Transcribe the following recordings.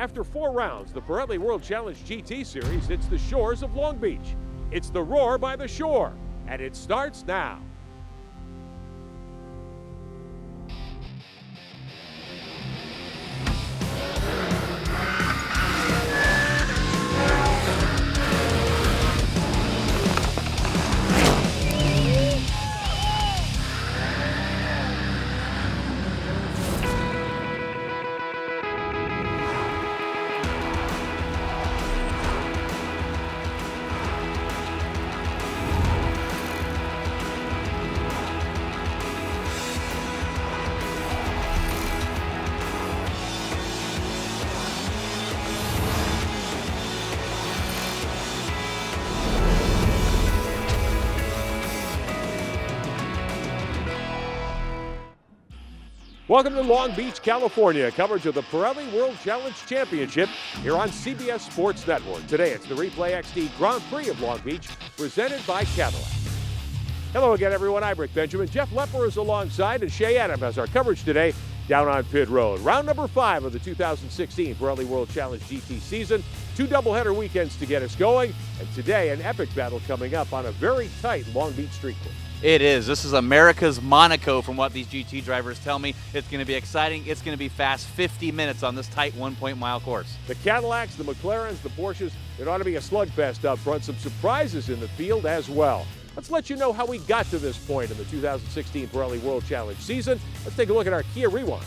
After 4 rounds, the Pirelli World Challenge GT Series hits the shores of Long Beach. It's the Roar by the Shore, and it starts now. Welcome to Long Beach, California. Coverage of the Pirelli World Challenge Championship here on CBS Sports Network. Today it's the Replay XD Grand Prix of Long Beach, presented by Cadillac. Hello again, everyone. I'm Rick Benjamin. Jeff Lepper is alongside, and Shea Adam has our coverage today down on pit road. Round number 5 of the 2016 Pirelli World Challenge GT season. 2 doubleheader weekends to get us going, and today an epic battle coming up on a very tight Long Beach street course. It is. This is America's Monaco from what these GT drivers tell me. It's going to be exciting. It's going to be fast. 50 minutes on this tight 1-point-mile course. The Cadillacs, the McLarens, the Porsches, it ought to be a slugfest up front. Some surprises in the field as well. Let's let you know how we got to this point in the 2016 Pirelli World Challenge season. Let's take a look at our Kia Rewind.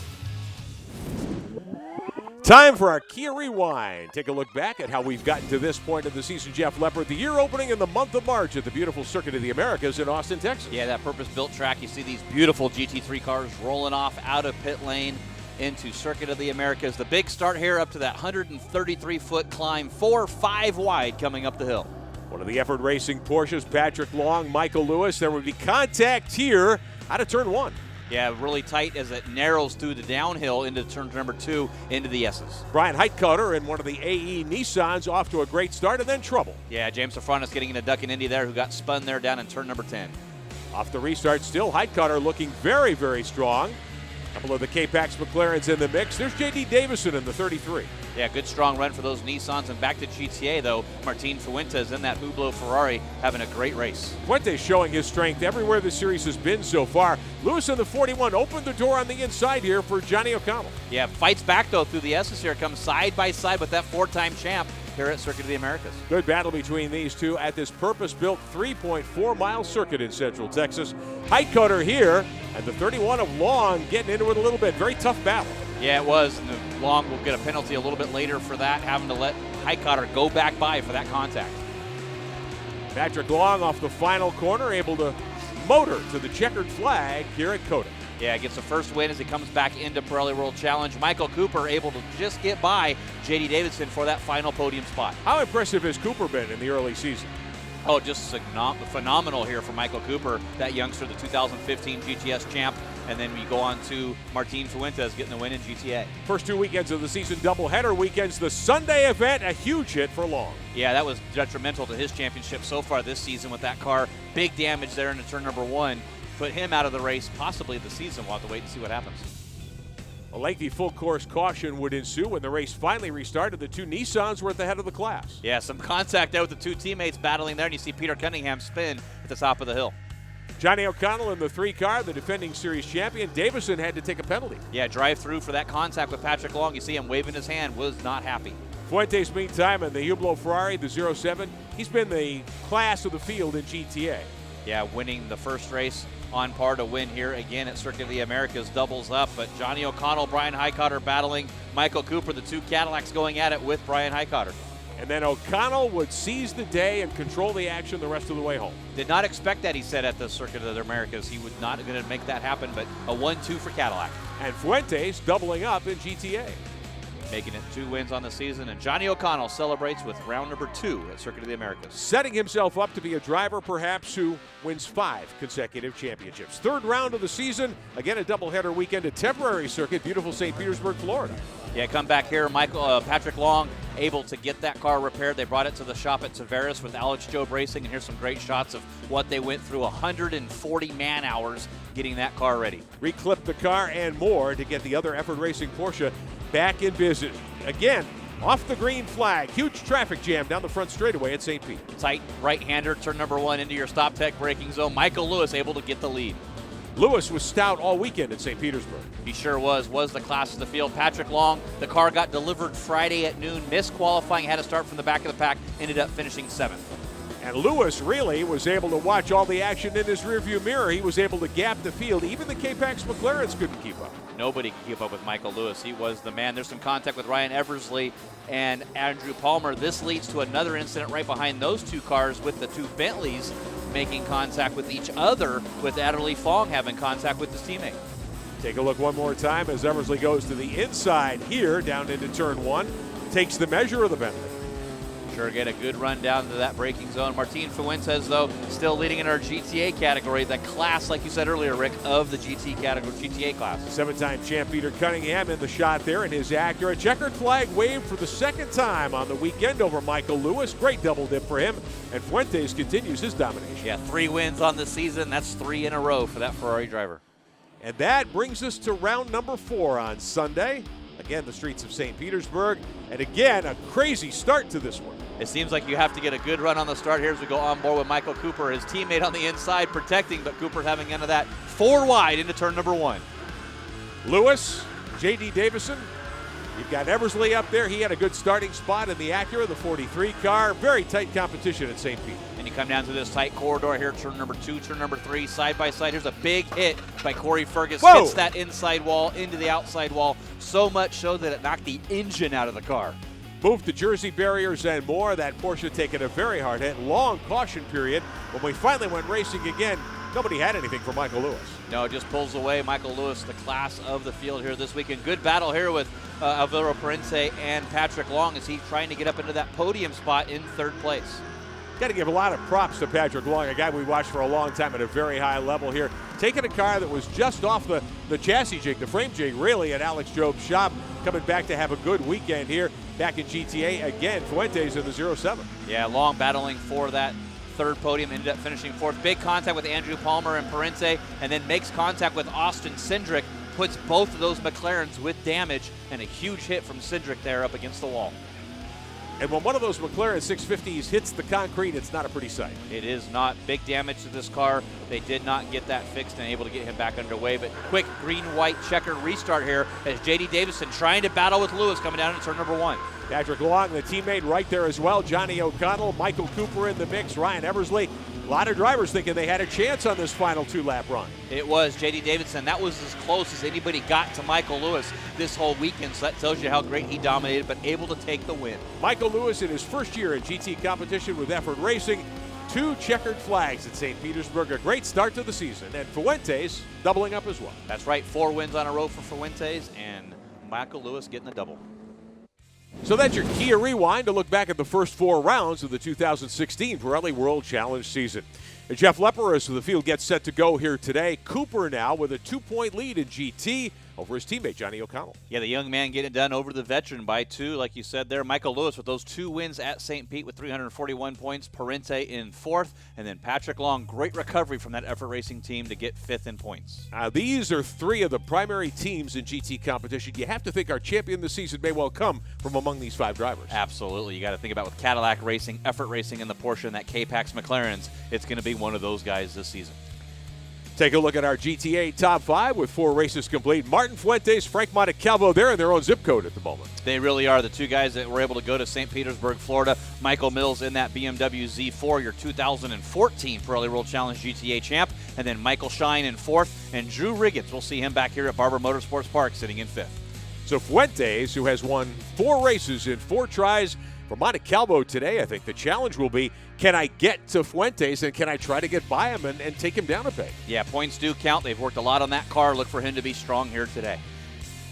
Time for our Kia Rewind. Take a look back at how we've gotten to this point of the season. Jeff Lepper, the year opening in the month of March at the beautiful Circuit of the Americas in Austin, Texas. Yeah, that purpose-built track. You see these beautiful GT3 cars rolling off out of pit lane into Circuit of the Americas. The big start here up to that 133-foot climb, 4-5 wide coming up the hill. One of the Effort Racing Porsches, Patrick Long, Michael Lewis. There would be contact here out of turn 1. Yeah, really tight as it narrows through the downhill into turn number 2 into the S's. Brian Heitcutter in one of the AE Nissans off to a great start and then trouble. Yeah, James Safranis getting in a duck and Indy there, who got spun there down in turn number 10. Off the restart still, Heitcutter looking very, very strong. A couple of the K-Pax McLarens in the mix. There's J.D. Davison in the 33. Yeah, good strong run for those Nissans. And back to GTA, though, Martin Fuentes in that Hublot Ferrari having a great race. Fuentes showing his strength everywhere the series has been so far. Lewis in the 41 opened the door on the inside here for Johnny O'Connell. Yeah, fights back, though, through the S's here. Comes side by side with that 4-time champ here at Circuit of the Americas. Good battle between these two at this purpose-built 3.4-mile circuit in Central Texas. Heitcutter here, and the 31 of Long getting into it a little bit. Very tough battle. Yeah, it was. And Long will get a penalty a little bit later for that, having to let Heitcutter go back by for that contact. Patrick Long off the final corner, able to motor to the checkered flag here at COTA. Yeah, gets the first win as he comes back into Pirelli World Challenge. Michael Cooper able to just get by J.D. Davison for that final podium spot. How impressive has Cooper been in the early season? Oh, just phenomenal here for Michael Cooper, that youngster, the 2015 GTS champ. And then we go on to Martin Fuentes getting the win in GTA. First 2 weekends of the season, doubleheader weekends. The Sunday event, a huge hit for Long. Yeah, that was detrimental to his championship so far this season with that car. Big damage there into turn number 1. Put him out of the race, possibly the season. We'll have to wait and see what happens. A lengthy full course caution would ensue when the race finally restarted. The 2 Nissans were at the head of the class. Yeah, some contact there with the 2 teammates battling there, and you see Peter Cunningham spin at the top of the hill. Johnny O'Connell in the 3 car, the defending series champion. Davison had to take a penalty. Yeah, drive through for that contact with Patrick Long. You see him waving his hand, was not happy. Fuentes, meantime, in the Hublot Ferrari, the 07, he's been the class of the field in GTA. Yeah, winning the first race, on par to win here again at Circuit of the Americas, doubles up. But Johnny O'Connell, Brian Heitcutter battling Michael Cooper, the 2 Cadillacs going at it with Brian Heitcutter. And then O'Connell would seize the day and control the action the rest of the way home. Did not expect that, he said, at the Circuit of the Americas. He was not going to make that happen, but a 1-2 for Cadillac. And Fuentes doubling up in GTA. Making it 2 wins on the season, and Johnny O'Connell celebrates with round number 2 at Circuit of the Americas. Setting himself up to be a driver, perhaps, who wins 5 consecutive championships. 3rd round of the season, again a doubleheader weekend, a temporary circuit, beautiful St. Petersburg, Florida. Yeah, come back here, Patrick Long able to get that car repaired. They brought it to the shop at Tavares with Alex Job Racing, and here's some great shots of what they went through, 140 man-hours getting that car ready. Reclipped the car and more to get the other Effort Racing Porsche back in business. Again, Off the green flag. Huge traffic jam down the front straightaway at St. Pete. Tight right-hander, turn number 1 into your stop tech braking zone. Michael Lewis able to get the lead. Lewis was stout all weekend at St. Petersburg. He sure was the class of the field. Patrick Long, the car got delivered Friday at noon, missed qualifying, had to start from the back of the pack, ended up finishing 7th. And Lewis really was able to watch all the action in his rearview mirror. He was able to gap the field. Even the K-Pax McLarens couldn't keep up. Nobody could keep up with Michael Lewis. He was the man. There's some contact with Ryan Eversley and Andrew Palmer. This leads to another incident right behind those two cars with the two Bentleys making contact with each other, with Adderley Fong having contact with his teammate. Take a look one more time as Eversley goes to the inside here, down into turn 1. Takes the measure of the Bentley. Sure get a good run down to that braking zone. Martin Fuentes, though, still leading in our GTA category, the class, like you said earlier, Rick, of the GTA class. 7-time champ Peter Cunningham in the shot there in his Acura. Checkered flag waved for the second time on the weekend over Michael Lewis. Great double dip for him. And Fuentes continues his domination. Yeah, 3 wins on the season. That's 3 in a row for that Ferrari driver. And that brings us to round number 4 on Sunday. Again, the streets of St. Petersburg. And again, a crazy start to this one. It seems like you have to get a good run on the start here as we go on board with Michael Cooper, his teammate on the inside protecting, but Cooper having none of that. 4 wide into turn number 1. Lewis, J.D. Davison. You've got Eversley up there. He had a good starting spot in the Acura, the 43 car. Very tight competition at St. Pete. And you come down to this tight corridor here, turn number 2, turn number 3, side by side. Here's a big hit by Corey Fergus. Whoa. Hits that inside wall into the outside wall, so much so that it knocked the engine out of the car. Moved to Jersey barriers and more. That Porsche taking a very hard hit. Long caution period. When we finally went racing again, nobody had anything for Michael Lewis. No, it just pulls away. Michael Lewis, the class of the field here this weekend. Good battle here with Alvaro Parente and Patrick Long as he's trying to get up into that podium spot in 3rd place. Got to give a lot of props to Patrick Long, a guy we watched for a long time at a very high level here. Taking a car that was just off the chassis jig, the frame jig, really, at Alex Job's shop. Coming back to have a good weekend here. Back in GTA again, Fuentes in the 07. Yeah, Long battling for that 3rd podium, ended up finishing 4th. Big contact with Andrew Palmer and Parente, and then makes contact with Austin Cindric, puts both of those McLarens with damage, and a huge hit from Cindric there up against the wall. And when one of those McLaren 650s hits the concrete, it's not a pretty sight. It is not. Big damage to this car. They did not get that fixed and able to get him back underway. But quick green-white checkered restart here as J.D. Davison trying to battle with Lewis coming down into turn number 1. Patrick Long, the teammate, right there as well. Johnny O'Connell, Michael Cooper in the mix, Ryan Eversley. A lot of drivers thinking they had a chance on this final 2-lap run. It was J.D. Davidson. That was as close as anybody got to Michael Lewis this whole weekend, so that tells you how great he dominated, but able to take the win. Michael Lewis in his first year in GT competition with Effort Racing. 2 checkered flags at St. Petersburg. A great start to the season. And Fuentes doubling up as well. That's right, 4 wins on a row for Fuentes, and Michael Lewis getting the double. So that's your Kia Rewind to look back at the first 4 rounds of the 2016 Pirelli World Challenge season. And Jeff Lepper, as the field gets set to go here today. Cooper now with a 2-point lead in GT over his teammate, Johnny O'Connell. Yeah, the young man getting it done over the veteran by 2, like you said there. Michael Lewis with those 2 wins at St. Pete with 341 points. Parente in 4th, and then Patrick Long, great recovery from that Effort Racing team to get 5th in points. These are 3 of the primary teams in GT competition. You have to think our champion this season may well come from among these 5 drivers. Absolutely. You got to think about with Cadillac Racing, Effort Racing, and the Porsche and that K-Pax McLarens, it's going to be one of those guys this season. Take a look at our GTA Top 5 with 4 races complete. Martin Fuentes, Frank Montecalvo, they're in their own zip code at the moment. They really are. The 2 guys that were able to go to St. Petersburg, Florida. Michael Mills in that BMW Z4, your 2014 Pirelli World Challenge GTA champ. And then Michael Shine in 4th. And Drew Riggins, we'll see him back here at Barber Motorsports Park sitting in 5th. So Fuentes, who has won 4 races in 4 tries, for Montecalvo today, I think the challenge will be, can I get to Fuentes and can I try to get by him and take him down a peg? Yeah, points do count. They've worked a lot on that car. Look for him to be strong here today.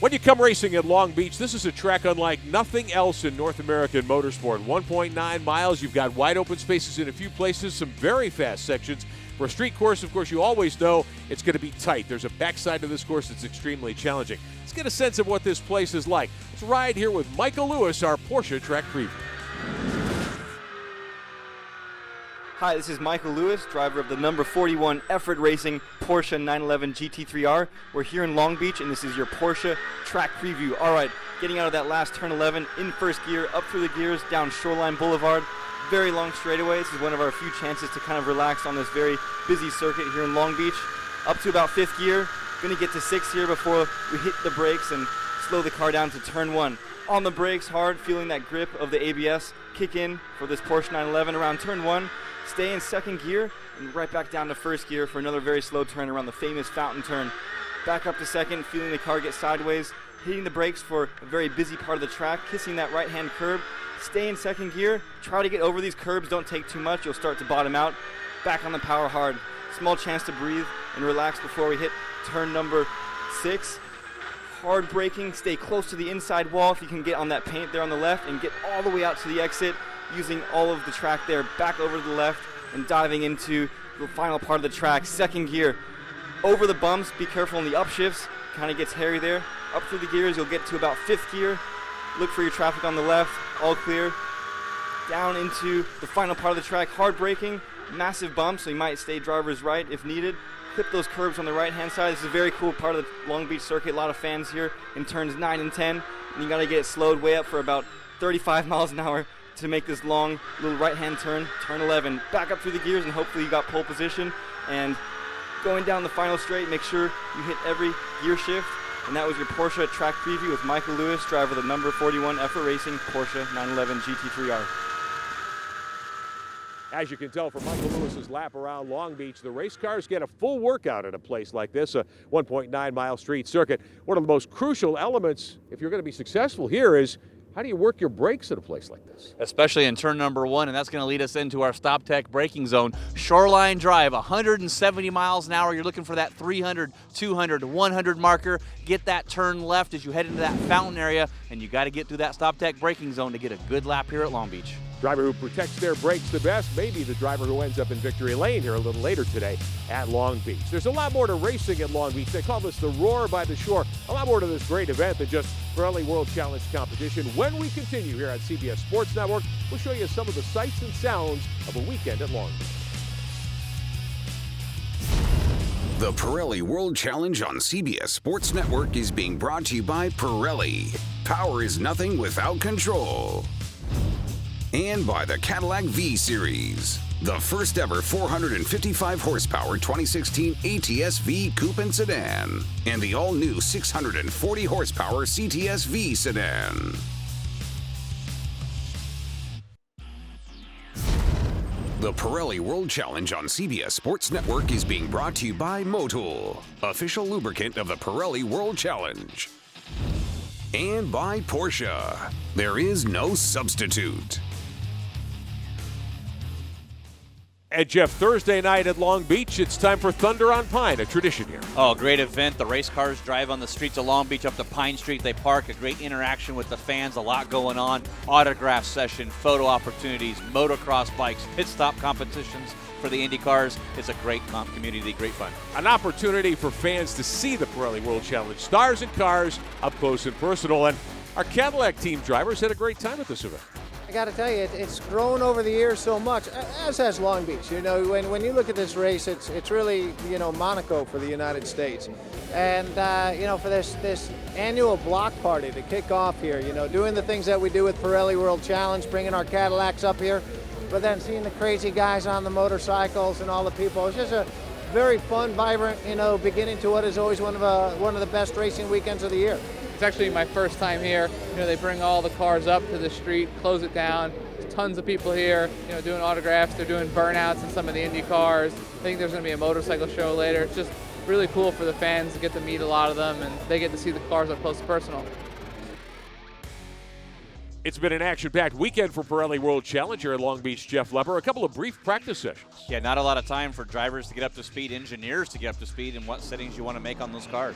When you come racing at Long Beach, this is a track unlike nothing else in North American motorsport. 1.9 miles, you've got wide open spaces in a few places, some very fast sections. For a street course, of course, you always know it's going to be tight. There's a backside to this course that's extremely challenging. Let's get a sense of what this place is like. Let's ride here with Michael Lewis, our Porsche track preview. Hi, this is Michael Lewis, driver of the number 41 Effort Racing Porsche 911 GT3R. We're here in Long Beach, and this is your Porsche track preview. All right, getting out of that last turn 11 in first gear, up through the gears, down Shoreline Boulevard. Very long straightaway. This is one of our few chances to kind of relax on this very busy circuit here in Long Beach. Up to about 5th gear. Going to get to 6th gear before we hit the brakes and slow the car down to turn 1. On the brakes hard, feeling that grip of the ABS kick in for this Porsche 911 around turn 1. Stay in 2nd gear and right back down to 1st gear for another very slow turn around the famous fountain turn. Back up to 2nd, feeling the car get sideways, hitting the brakes for a very busy part of the track, kissing that right-hand curb. Stay in 2nd gear, try to get over these curbs, don't take too much, you'll start to bottom out. Back on the power hard, small chance to breathe and relax before we hit turn number 6. Hard braking, stay close to the inside wall if you can get on that paint there on the left and get all the way out to the exit, using all of the track there, back over to the left and diving into the final part of the track. 2nd gear, over the bumps, be careful in the upshifts, kind of gets hairy there. Up through the gears, you'll get to about 5th gear. Look for your traffic on the left, all clear. Down into the final part of the track, hard braking, massive bumps, so you might stay driver's right if needed. Clip those curbs on the right-hand side. This is a very cool part of the Long Beach circuit. A lot of fans here in turns 9 and 10. And you got to get it slowed way up for about 35 miles an hour to make this long little right-hand turn, turn 11. Back up through the gears, and hopefully you got pole position. And going down the final straight, make sure you hit every gear shift. And that was your Porsche track preview with Michael Lewis, driver of the number 41 Effort Racing Porsche 911 GT3R. As you can tell from Michael Lewis's lap around Long Beach, the race cars get a full workout at a place like this, a 1.9-mile street circuit. One of the most crucial elements, if you're going to be successful here, is how do you work your brakes at a place like this? Especially in turn number 1, and that's going to lead us into our Stop Tech braking zone. Shoreline Drive, 170 miles an hour. You're looking for that 300, 200, 100 marker. Get that turn left as you head into that fountain area, and you got to get through that Stop Tech braking zone to get a good lap here at Long Beach. Driver who protects their brakes the best may be the driver who ends up in victory lane here a little later today at Long Beach. There's a lot more to racing at Long Beach. They call this the Roar by the Shore. A lot more to this great event than just Pirelli World Challenge competition. When we continue here at CBS Sports Network, we'll show you some of the sights and sounds of a weekend at Long Beach. The Pirelli World Challenge on CBS Sports Network is being brought to you by Pirelli. Power is nothing without control. And by the Cadillac V-Series, the first ever 455 horsepower 2016 ATS V Coupe and Sedan, and the all-new 640 horsepower CTS V Sedan. The Pirelli World Challenge on CBS Sports Network is being brought to you by MOTUL, official lubricant of the Pirelli World Challenge. And by Porsche. There is no substitute. And Jeff, Thursday night at Long Beach, it's time for Thunder on Pine, a tradition here. Oh, great event. The race cars drive on the streets of Long Beach up to Pine Street. They park, a great interaction with the fans, a lot going on. Autograph session, photo opportunities, motocross bikes, pit stop competitions for the Indy cars. It's a great community, great fun. An opportunity for fans to see the Pirelli World Challenge stars and cars up close and personal. And our Cadillac team drivers had a great time at this event. I got to tell you, it's grown over the years so much, as has Long Beach. You know, when you look at this race, it's really, you know, Monaco for the United States. And, you know, for this annual block party to kick off here, you know, doing the things that we do with Pirelli World Challenge, bringing our Cadillacs up here, but then seeing the crazy guys on the motorcycles and all the people. It's just a very fun, vibrant, you know, beginning to what is always one of the best racing weekends of the year. It's actually my first time here. You know, they bring all the cars up to the street, close it down. There's tons of people here, you know, doing autographs. They're doing burnouts in some of the Indy cars. I think there's going to be a motorcycle show later. It's just really cool for the fans to get to meet a lot of them, and they get to see the cars up close and personal. It's been an action-packed weekend for Pirelli World Challenge here at Long Beach. Jeff Lepper, a couple of brief practice sessions. Yeah, not a lot of time for drivers to get up to speed, engineers to get up to speed, and what settings you want to make on those cars.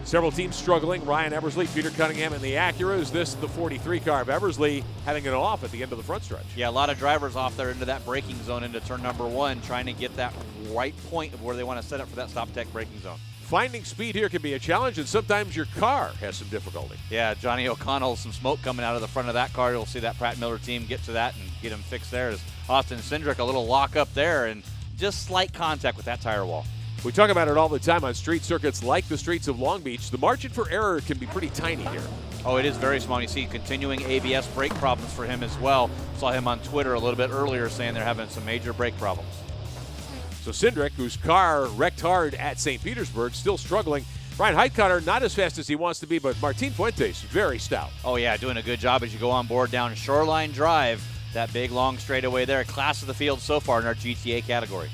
Several teams struggling. Ryan Eversley, Peter Cunningham in the Acuras. This is the 43 car of Eversley having it off at the end of the front stretch. Yeah, a lot of drivers off there into that braking zone into turn number 1, trying to get that right point of where they want to set up for that Stop Tech braking zone. finding speed here can be a challenge, and sometimes your car has some difficulty. Yeah, Johnny O'Connell, some smoke coming out of the front of that car. You'll see that Pratt Miller team get to that and get him fixed there. As Austin Cindric, a little lock up there and just slight contact with that tire wall. We talk about it all the time on street circuits like the streets of Long Beach. The margin for error can be pretty tiny here. Oh, it is very small. You see continuing ABS brake problems for him as well. Saw him on Twitter a little bit earlier saying they're having some major brake problems. So Cindric, whose car wrecked hard at St. Petersburg, still struggling. Brian Heitkotter, not as fast as he wants to be, but Martin Fuentes, very stout. Oh, yeah, doing a good job as you go on board down Shoreline Drive. That big, long straightaway there. Class of the field so far in our GTA category.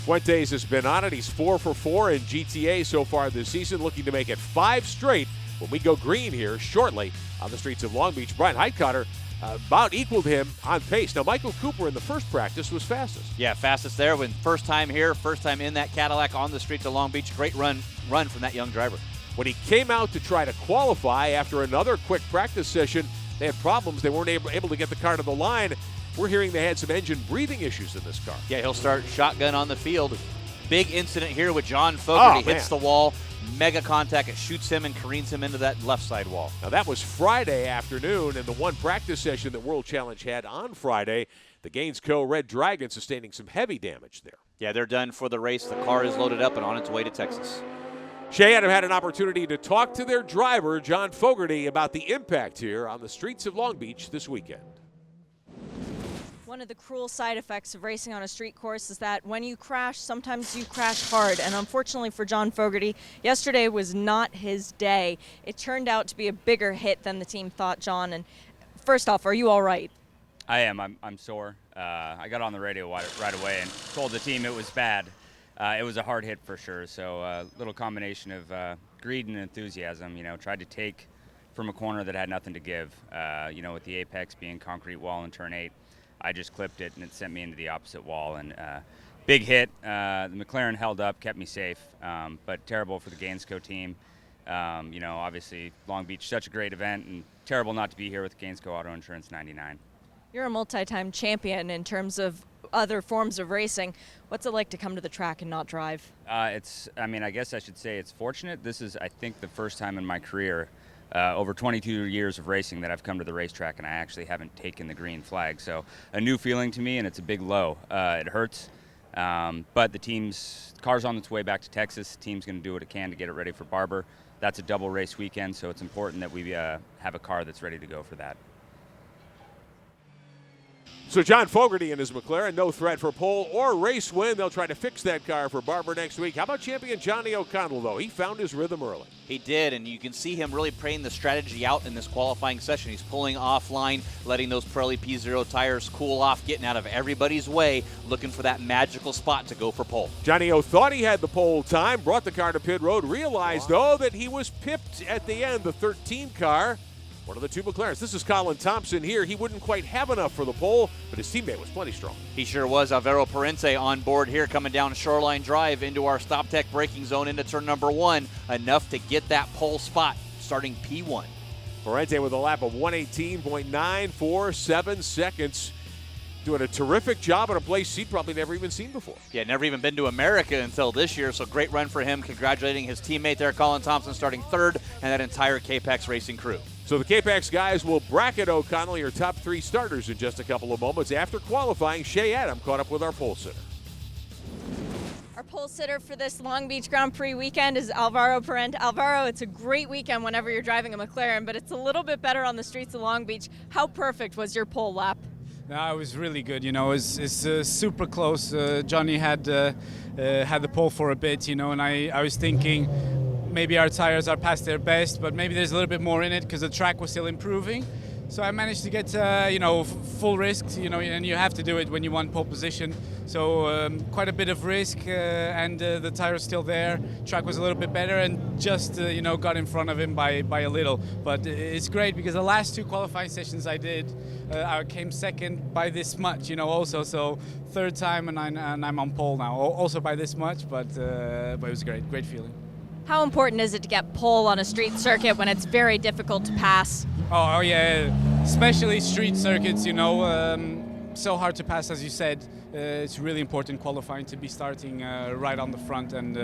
Fuentes has been on it. He's 4 for 4 in GTA so far this season, looking to make it 5 straight when we go green here shortly on the streets of Long Beach. Brian Heitkotter about equaled him on pace. Now, Michael Cooper in the first practice was fastest. Yeah, fastest there. When first time here, first time in that Cadillac on the streets of Long Beach. Great run from that young driver. When he came out to try to qualify after another quick practice session, they had problems. They weren't able to get the car to the line. We're hearing they had some engine breathing issues in this car. Yeah, he'll start shotgun on the field. Big incident here with John Fogerty. Hits the wall. Mega contact. It shoots him and careens him into that left side wall. Now, that was Friday afternoon, and the one practice session that World Challenge had on Friday, the Gainesco Red Dragon sustaining some heavy damage there. Yeah, they're done for the race. The car is loaded up and on its way to Texas. Shea Adam had an opportunity to talk to their driver, John Fogerty, about the impact here on the streets of Long Beach this weekend. One of the cruel side effects of racing on a street course is that when you crash, sometimes you crash hard. And unfortunately for John Fogerty, yesterday was not his day. It turned out to be a bigger hit than the team thought, John. And first off, are you all right? I am. I'm sore. I got on the radio right away and told the team it was bad. It was a hard hit for sure. So a little combination of greed and enthusiasm. Tried to take from a corner that had nothing to give. With the apex being concrete wall in turn 8. I just clipped it, and it sent me into the opposite wall. And big hit. The McLaren held up, kept me safe, but terrible for the Gainesco team. Obviously, Long Beach, such a great event, and terrible not to be here with Gainesco Auto Insurance 99. You're a multi-time champion in terms of other forms of racing. What's it like to come to the track and not drive? I guess I should say it's fortunate. This is, I think, the first time in my career over 22 years of racing that I've come to the racetrack and I actually haven't taken the green flag. So a new feeling to me, and it's a big low. It hurts, but the car's on its way back to Texas. The team's going to do what it can to get it ready for Barber. That's a double race weekend, so it's important that we have a car that's ready to go for that. So John Fogerty and his McLaren, no threat for pole or race win. They'll try to fix that car for Barber next week. How about champion Johnny O'Connell, though? He found his rhythm early. He did, and you can see him really playing the strategy out in this qualifying session. He's pulling offline, letting those Pirelli P0 tires cool off, getting out of everybody's way, looking for that magical spot to go for pole. Johnny O thought he had the pole time, brought the car to pit road, realized, though, that he was pipped at the end, the 13 car. One of the two McLarens. This is Colin Thompson here. He wouldn't quite have enough for the pole, but his teammate was plenty strong. He sure was. Alvaro Parente on board here, coming down Shoreline Drive into our Stop Tech braking zone into turn number 1. Enough to get that pole spot, starting P1. Parente with a lap of 118.947 seconds. Doing a terrific job at a place he'd probably never even seen before. Yeah, never even been to America until this year, so great run for him. Congratulating his teammate there, Colin Thompson, starting 3rd, and that entire K-Pax racing crew. So the K-Pax guys will bracket O'Connell, your top 3 starters, in just a couple of moments. After qualifying, Shea Adam caught up with our pole sitter. Our pole sitter for this Long Beach Grand Prix weekend is Alvaro Parente. Alvaro, it's a great weekend whenever you're driving a McLaren, but it's a little bit better on the streets of Long Beach. How perfect was your pole lap? No, it was really good. It's super close. Johnny had the pole for a bit, and I was thinking maybe our tires are past their best, but maybe there's a little bit more in it because the track was still improving. So I managed to get, full risk, and you have to do it when you want pole position. So quite a bit of risk, and the tire's still there. Track was a little bit better, and just, got in front of him by a little. But it's great because the last 2 qualifying sessions I did, I came second by this much, also. So 3rd time, and I'm on pole now, also by this much. But it was great feeling. How important is it to get pole on a street circuit when it's very difficult to pass? Oh yeah, especially street circuits, so hard to pass, as you said. It's really important qualifying to be starting right on the front, and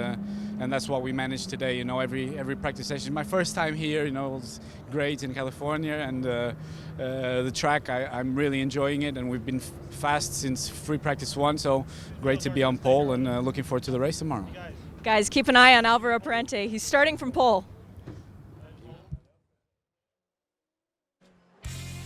that's what we managed today. You know, every practice session. My first time here, you know, it was great in California, and the track I'm really enjoying it, and we've been fast since free practice 1. So great to be on pole, and looking forward to the race tomorrow. Guys, keep an eye on Alvaro Parente. He's starting from pole.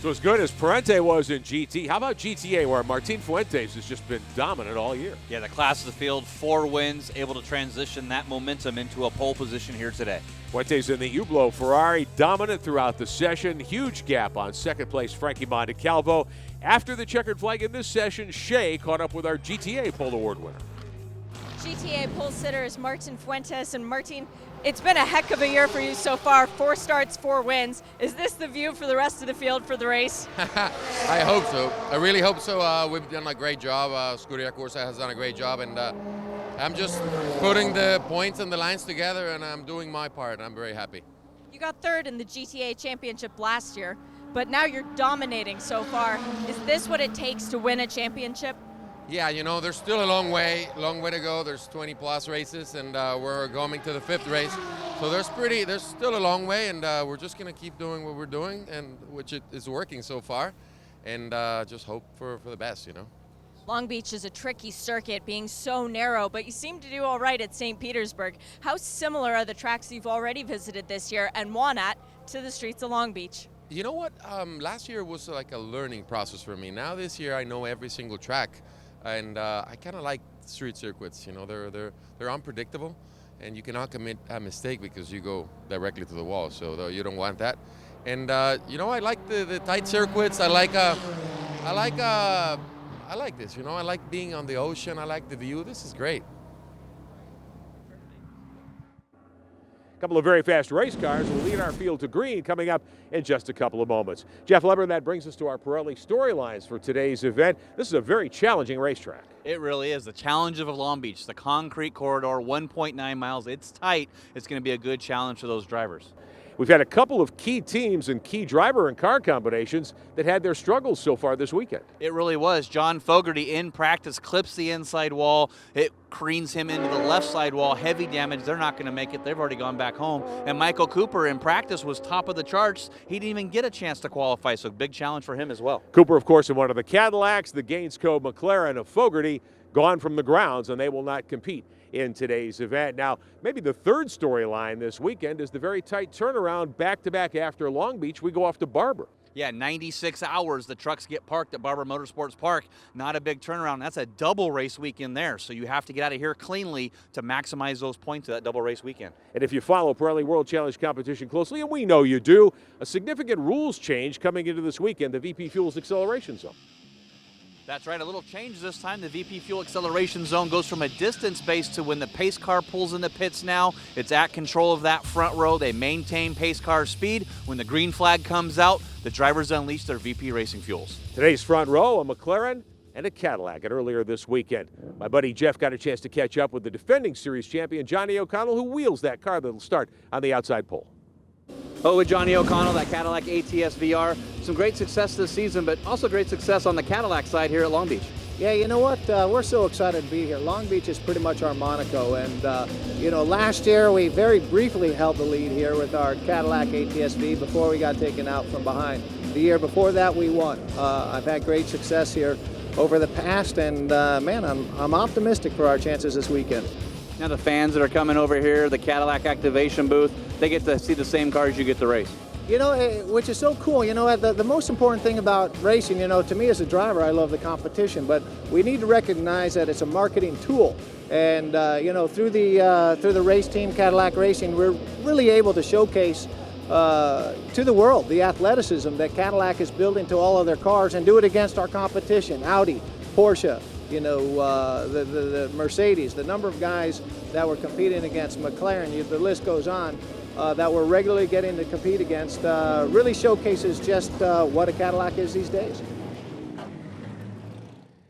So as good as Parente was in GT, how about GTA, where Martin Fuentes has just been dominant all year? Yeah, the class of the field, 4 wins, able to transition that momentum into a pole position here today. Fuentes in the Hublot Ferrari, dominant throughout the session. Huge gap on second place Frankie Montecalvo. After the checkered flag in this session, Shea caught up with our GTA Pole Award winner. GTA pole sitter is Martin Fuentes. And Martin, it's been a heck of a year for you so far. 4 starts, 4 wins. Is this the view for the rest of the field for the race? I hope so. I really hope so. We've done a great job. Scuderia Corsa has done a great job, and I'm just putting the points and the lines together, and I'm doing my part. I'm very happy. You got 3rd in the GTA championship last year, but now you're dominating so far. Is this what it takes to win a championship? Yeah, you know, there's still a long way to go. There's 20 plus races, and we're going to the 5th race. So there's still a long way, and we're just gonna keep doing what we're doing, and which it is working so far, and just hope for the best, you know. Long Beach is a tricky circuit, being so narrow, but you seem to do all right at St. Petersburg. How similar are the tracks you've already visited this year and won at to the streets of Long Beach? You know what? Last year was like a learning process for me. Now this year I know every single track. And I kind of like street circuits. You know, they're unpredictable, and you cannot commit a mistake because you go directly to the wall. So you don't want that. And you know, I like the tight circuits. I like this. You know, I like being on the ocean. I like the view. This is great. A couple of very fast race cars will lead our field to green coming up in just a couple of moments. Jeff Leber, that brings us to our Pirelli storylines for today's event. This is a very challenging racetrack. It really is. The challenge of Long Beach, the concrete corridor, 1.9 miles. It's tight. It's going to be a good challenge for those drivers. We've had a couple of key teams and key driver and car combinations that had their struggles so far this weekend. It really was. John Fogerty in practice clips the inside wall. It careens him into the left side wall. Heavy damage. They're not going to make it. They've already gone back home. And Michael Cooper in practice was top of the charts. He didn't even get a chance to qualify, so big challenge for him as well. Cooper, of course, in one of the Cadillacs. The Gainsco McLaren of Fogerty gone from the grounds, and they will not compete in today's event. Now, maybe the third storyline this weekend is the very tight turnaround back-to-back after Long Beach. We go off to Barber. Yeah, 96 hours the trucks get parked at Barber Motorsports Park. Not a big turnaround. That's a double race weekend there, so you have to get out of here cleanly to maximize those points of that double race weekend. And if you follow Pirelli World Challenge competition closely, and we know you do, a significant rules change coming into this weekend, the VP Fuels acceleration zone. That's right, a little change this time. The VP Fuel acceleration zone goes from a distance base to when the pace car pulls in the pits now. It's at control of that front row. They maintain pace car speed. When the green flag comes out, the drivers unleash their VP Racing fuels. Today's front row, a McLaren and a Cadillac. And earlier this weekend, my buddy Jeff got a chance to catch up with the defending series champion, Johnny O'Connell, who wheels that car that'll start on the outside pole. Oh, with Johnny O'Connell, that Cadillac ATS VR. Some great success this season, but also great success on the Cadillac side here at Long Beach. Yeah, you know what? We're so excited to be here. Long Beach is pretty much our Monaco. And, you know, last year we very briefly held the lead here with our Cadillac ATS-V before we got taken out from behind. The year before that we won. I've had great success here over the past, and, man, I'm optimistic for our chances this weekend. Now the fans that are coming over here, the Cadillac activation booth, they get to see the same cars you get to race. You know, which is so cool. You know, the most important thing about racing, you know, to me as a driver, I love the competition, but we need to recognize that it's a marketing tool. And, you know, through the race team, Cadillac Racing, we're really able to showcase to the world the athleticism that Cadillac is building to all of their cars and do it against our competition, Audi, Porsche, you know, the Mercedes, the number of guys that were competing against McLaren, the list goes on, that we're regularly getting to compete against, really showcases just what a Cadillac is these days.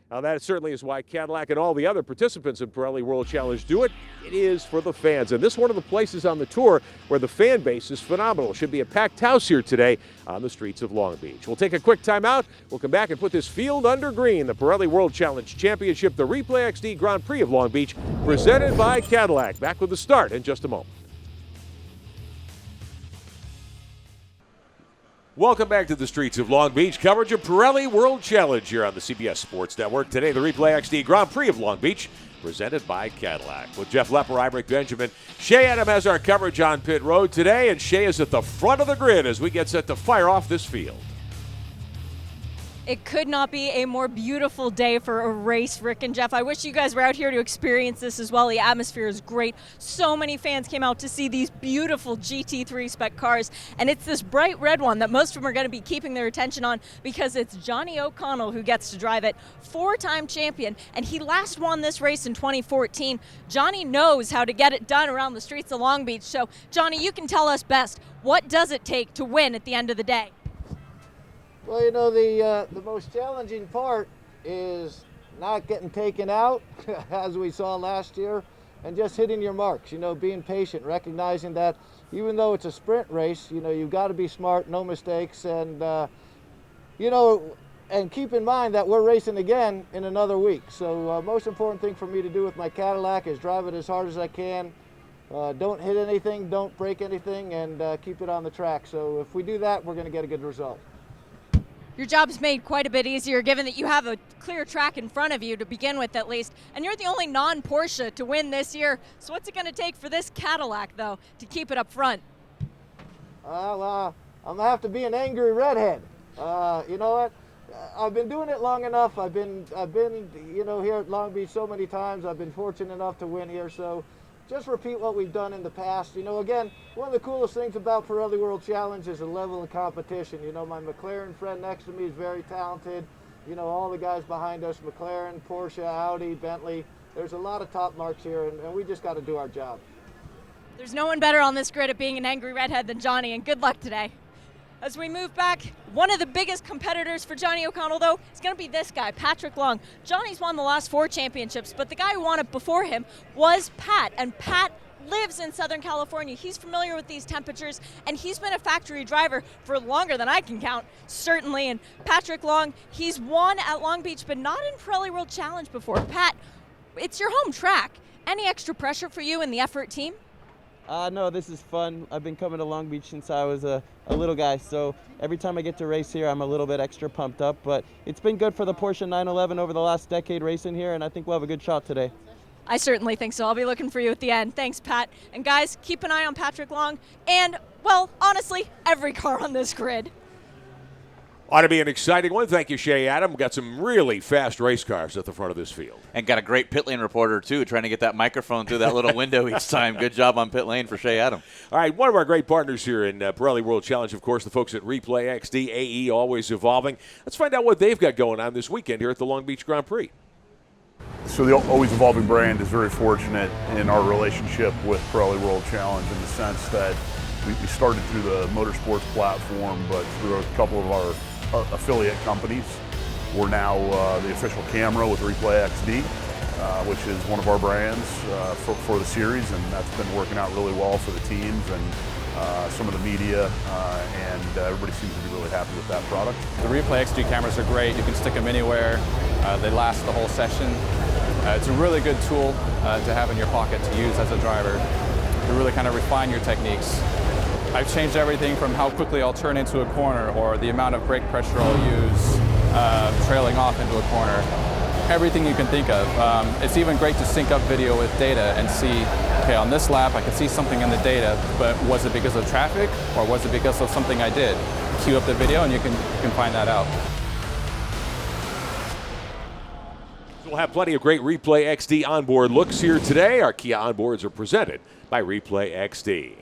Now, that certainly is why Cadillac and all the other participants in Pirelli World Challenge do it. It is for the fans. And this is one of the places on the tour where the fan base is phenomenal. Should be a packed house here today on the streets of Long Beach. We'll take a quick timeout. We'll come back and put this field under green. The Pirelli World Challenge Championship, the Replay XD Grand Prix of Long Beach, presented by Cadillac. Back with the start in just a moment. Welcome back to the streets of Long Beach. Coverage of Pirelli World Challenge here on the CBS Sports Network. Today, the Replay XD Grand Prix of Long Beach, presented by Cadillac. With Jeff Lepper, Eibach, Benjamin, Shea Adam has our coverage on pit road today, and Shea is at the front of the grid as we get set to fire off this field. It could not be a more beautiful day for a race, Rick and Jeff. I wish you guys were out here to experience this as well. The atmosphere is great. So many fans came out to see these beautiful GT3 spec cars, and it's this bright red one that most of them are going to be keeping their attention on because it's Johnny O'Connell who gets to drive it. 4-time champion, and he last won this race in 2014. Johnny knows how to get it done around the streets of Long Beach. So, Johnny, you can tell us best. What does it take to win at the end of the day? Well, you know, the most challenging part is not getting taken out, as we saw last year, and just hitting your marks, you know, being patient, recognizing that even though it's a sprint race, you know, you've got to be smart, no mistakes, and, you know, and keep in mind that we're racing again in another week. So most important thing for me to do with my Cadillac is drive it as hard as I can. Don't hit anything, don't break anything, and keep it on the track. So if we do that, we're going to get a good result. Your job's made quite a bit easier given that you have a clear track in front of you to begin with at least, and you're the only non-Porsche to win this year. So what's it going to take for this Cadillac, though, to keep it up front? Well, I'm going to have to be an angry redhead. You know what? I've been doing it long enough. I've been, you know, here at Long Beach so many times. I've been fortunate enough to win here, so just repeat what we've done in the past. You know, again, one of the coolest things about Pirelli World Challenge is the level of competition. You know, my McLaren friend next to me is very talented. You know, all the guys behind us, McLaren, Porsche, Audi, Bentley. There's a lot of top marks here, and we just got to do our job. There's no one better on this grid at being an angry redhead than Johnny, and good luck today. As we move back, one of the biggest competitors for Johnny O'Connell, though, is going to be this guy, Patrick Long. Johnny's won the last 4 championships, but the guy who won it before him was Pat, and Pat lives in Southern California. He's familiar with these temperatures, and he's been a factory driver for longer than I can count, certainly. And Patrick Long, he's won at Long Beach, but not in Pirelli World Challenge before. Pat, it's your home track. Any extra pressure for you and the effort team? No, this is fun. I've been coming to Long Beach since I was a little guy, so every time I get to race here, I'm a little bit extra pumped up, but it's been good for the Porsche 911 over the last decade racing here, and I think we'll have a good shot today. I certainly think so. I'll be looking for you at the end. Thanks, Pat. And guys, keep an eye on Patrick Long and, well, honestly, every car on this grid. Ought to be an exciting one. Thank you, Shea Adam. We've got some really fast race cars at the front of this field. And got a great pit lane reporter, too, trying to get that microphone through that little window each time. Good job on pit lane for Shea Adam. All right, one of our great partners here in Pirelli World Challenge, of course, the folks at Replay XD, AE, always evolving. Let's find out what they've got going on this weekend here at the Long Beach Grand Prix. So the Always Evolving brand is very fortunate in our relationship with Pirelli World Challenge in the sense that we started through the motorsports platform, but through a couple of our affiliate companies. We're now the official camera with Replay XD, which is one of our brands for the series, and that's been working out really well for the teams and some of the media, and everybody seems to be really happy with that product. The Replay XD cameras are great. You can stick them anywhere. They last the whole session. It's a really good tool to have in your pocket to use as a driver to really kind of refine your techniques. I've changed everything from how quickly I'll turn into a corner or the amount of brake pressure I'll use trailing off into a corner. Everything you can think of. It's even great to sync up video with data and see, okay, on this lap I can see something in the data, but was it because of traffic or was it because of something I did? Cue up the video and you can find that out. We'll have plenty of great Replay XD onboard looks here today. Our Kia onboards are presented by Replay XD.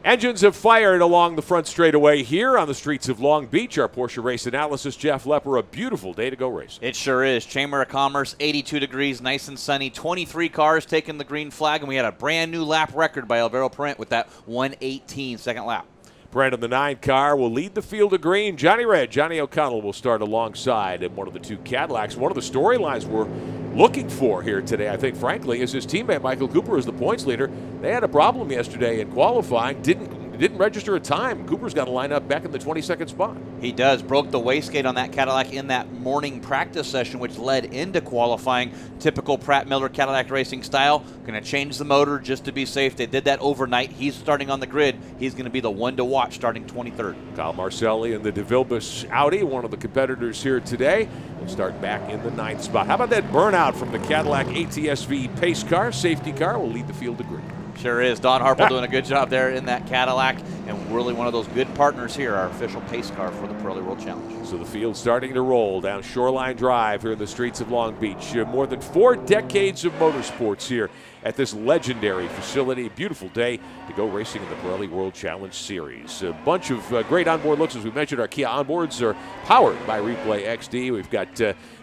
Engines have fired along the front straightaway here on the streets of Long Beach. Our Porsche race analysis, Jeff Lepper, a beautiful day to go racing. It sure is. Chamber of Commerce, 82 degrees, nice and sunny. 23 cars taking the green flag, and we had a brand new lap record by Alvaro Parent with that 1:18 second lap. Brent in the 9 car will lead the field of green. Johnny Red, Johnny O'Connell will start alongside in one of the 2 Cadillacs. One of the storylines we're looking for here today, I think, frankly, is his teammate Michael Cooper is the points leader. They had a problem yesterday in qualifying, didn't register a time. Cooper's got to line up back in the 22nd spot. He does. Broke the wastegate on that Cadillac in that morning practice session, which led into qualifying. Typical Pratt Miller Cadillac racing style. Going to change the motor just to be safe. They did that overnight. He's starting on the grid. He's going to be the one to watch starting 23rd. Kyle Marcelli in the DeVilbiss Audi, one of the competitors here today. Will start back in the 9th spot. How about that burnout from the Cadillac ATS-V pace car? Safety car will lead the field to green. Sure is. Don Harple doing a good job there in that Cadillac, and really one of those good partners here, our official pace car for the Pirelli World Challenge. So the field's starting to roll down Shoreline Drive here in the streets of Long Beach. More than 4 decades of motorsports here at this legendary facility. Beautiful day to go racing in the Pirelli World Challenge Series. A bunch of great onboard looks. As we mentioned, our Kia onboards are powered by Replay XD. We've got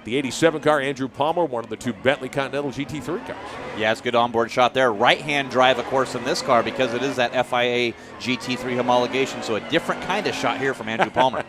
the 87 car, Andrew Palmer, one of the 2 Bentley Continental GT3 cars. Yeah, it's a good onboard shot there. Right-hand drive, of course, in this car because it is that FIA GT3 homologation, so a different kind of shot here from Andrew Palmer.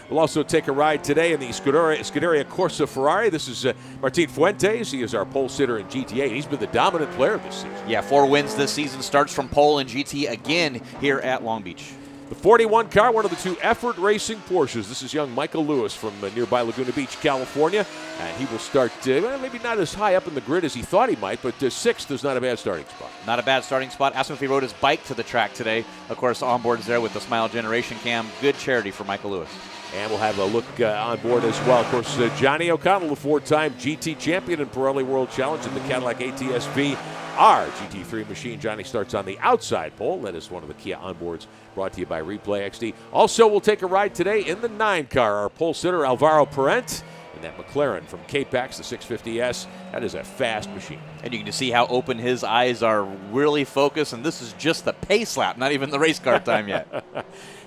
We'll also take a ride today in the Scuderia Corsa Ferrari. This is Martin Fuentes. He is our pole sitter in GT8. He's been the dominant player this season. Yeah, 4 wins this season. Starts from pole in GT again here at Long Beach. The 41 car, one of the 2 effort racing Porsches. This is young Michael Lewis from nearby Laguna Beach, California. And he will start, maybe not as high up in the grid as he thought he might, but 6th is not a bad starting spot. Not a bad starting spot. Asked him if he rode his bike to the track today. Of course, onboard's there with the Smile Generation cam. Good charity for Michael Lewis. And we'll have a look on board as well. Of course, Johnny O'Connell, the 4-time GT champion in Pirelli World Challenge in the Cadillac ATS-V. Our GT3 machine. Johnny starts on the outside pole. That is one of the Kia onboards brought to you by Replay XD. Also, we'll take a ride today in the 9 car. Our pole sitter, Alvaro Parent, and that McLaren from K-Pax, the 650S. That is a fast machine. And you can just see how open his eyes are, really focused. And this is just the pace lap, not even the race car time yet.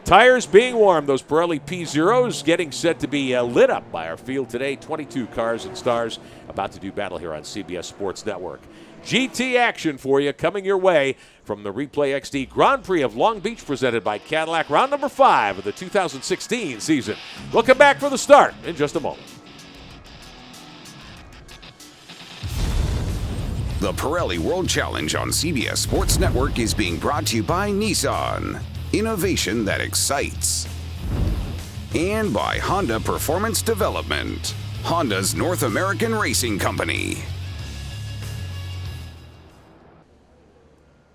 Tires being warmed. Those Pirelli P0s getting set to be lit up by our field today. 22 cars and stars about to do battle here on CBS Sports Network. GT action for you coming your way from the Replay XD Grand Prix of Long Beach presented by Cadillac. Round number 5 of the 2016 season. We'll come back for the start in just a moment. The Pirelli World Challenge on CBS Sports Network is being brought to you by Nissan. Innovation that excites. And by Honda Performance Development, Honda's North American racing company.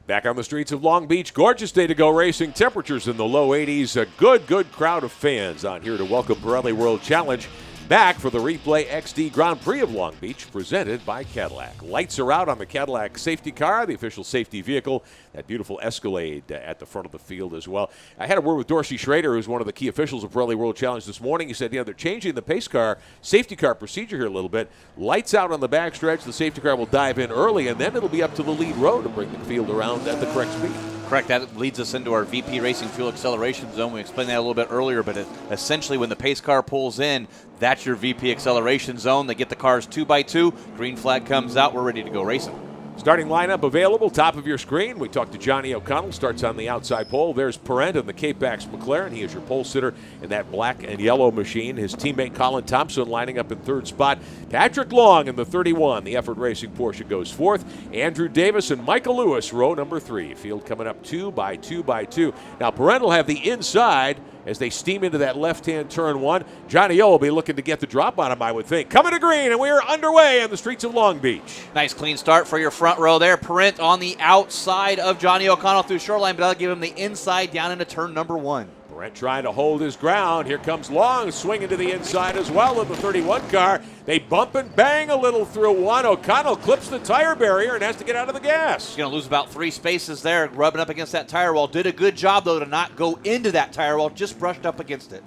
Back on the streets of Long Beach, gorgeous day to go racing. Temperatures in the low 80s. A good crowd of fans on here to welcome Pirelli World Challenge back for the Replay XD Grand Prix of Long Beach, presented by Cadillac. Lights are out on the Cadillac safety car, the official safety vehicle. That beautiful Escalade at the front of the field as well. I had a word with Dorsey Schrader, who's one of the key officials of Pirelli World Challenge this morning. He said, they're changing the pace car, safety car procedure here a little bit. Lights out on the backstretch. The safety car will dive in early, and then it'll be up to the lead row to bring the field around at the correct speed. Correct. That leads us into our VP Racing Fuel Acceleration Zone. We explained that a little bit earlier, but essentially when the pace car pulls in, that's your VP Acceleration Zone. They get the cars 2x2. Green flag comes out. We're ready to go racing. Starting lineup available, top of your screen. We talked to Johnny O'Connell, starts on the outside pole. There's Parent in the K-Pax McLaren. He is your pole sitter in that black and yellow machine. His teammate Colin Thompson lining up in 3rd spot. Patrick Long in the 31. The Effort Racing Porsche goes 4th. Andrew Davis and Michael Lewis, row number 3. Field coming up 2x2x2. Now Parent will have the inside as they steam into that left-hand turn 1. Johnny O will be looking to get the drop on him, I would think. Coming to green, and we are underway on the streets of Long Beach. Nice clean start for your front row there. Parent on the outside of Johnny O'Connell through Shoreline, but that'll give him the inside down into turn number 1. Parent trying to hold his ground. Here comes Long swinging to the inside as well in the 31 car. They bump and bang a little through 1. O'Connell clips the tire barrier and has to get out of the gas. He's going to lose about 3 spaces there, rubbing up against that tire wall. Did a good job, though, to not go into that tire wall, just brushed up against it.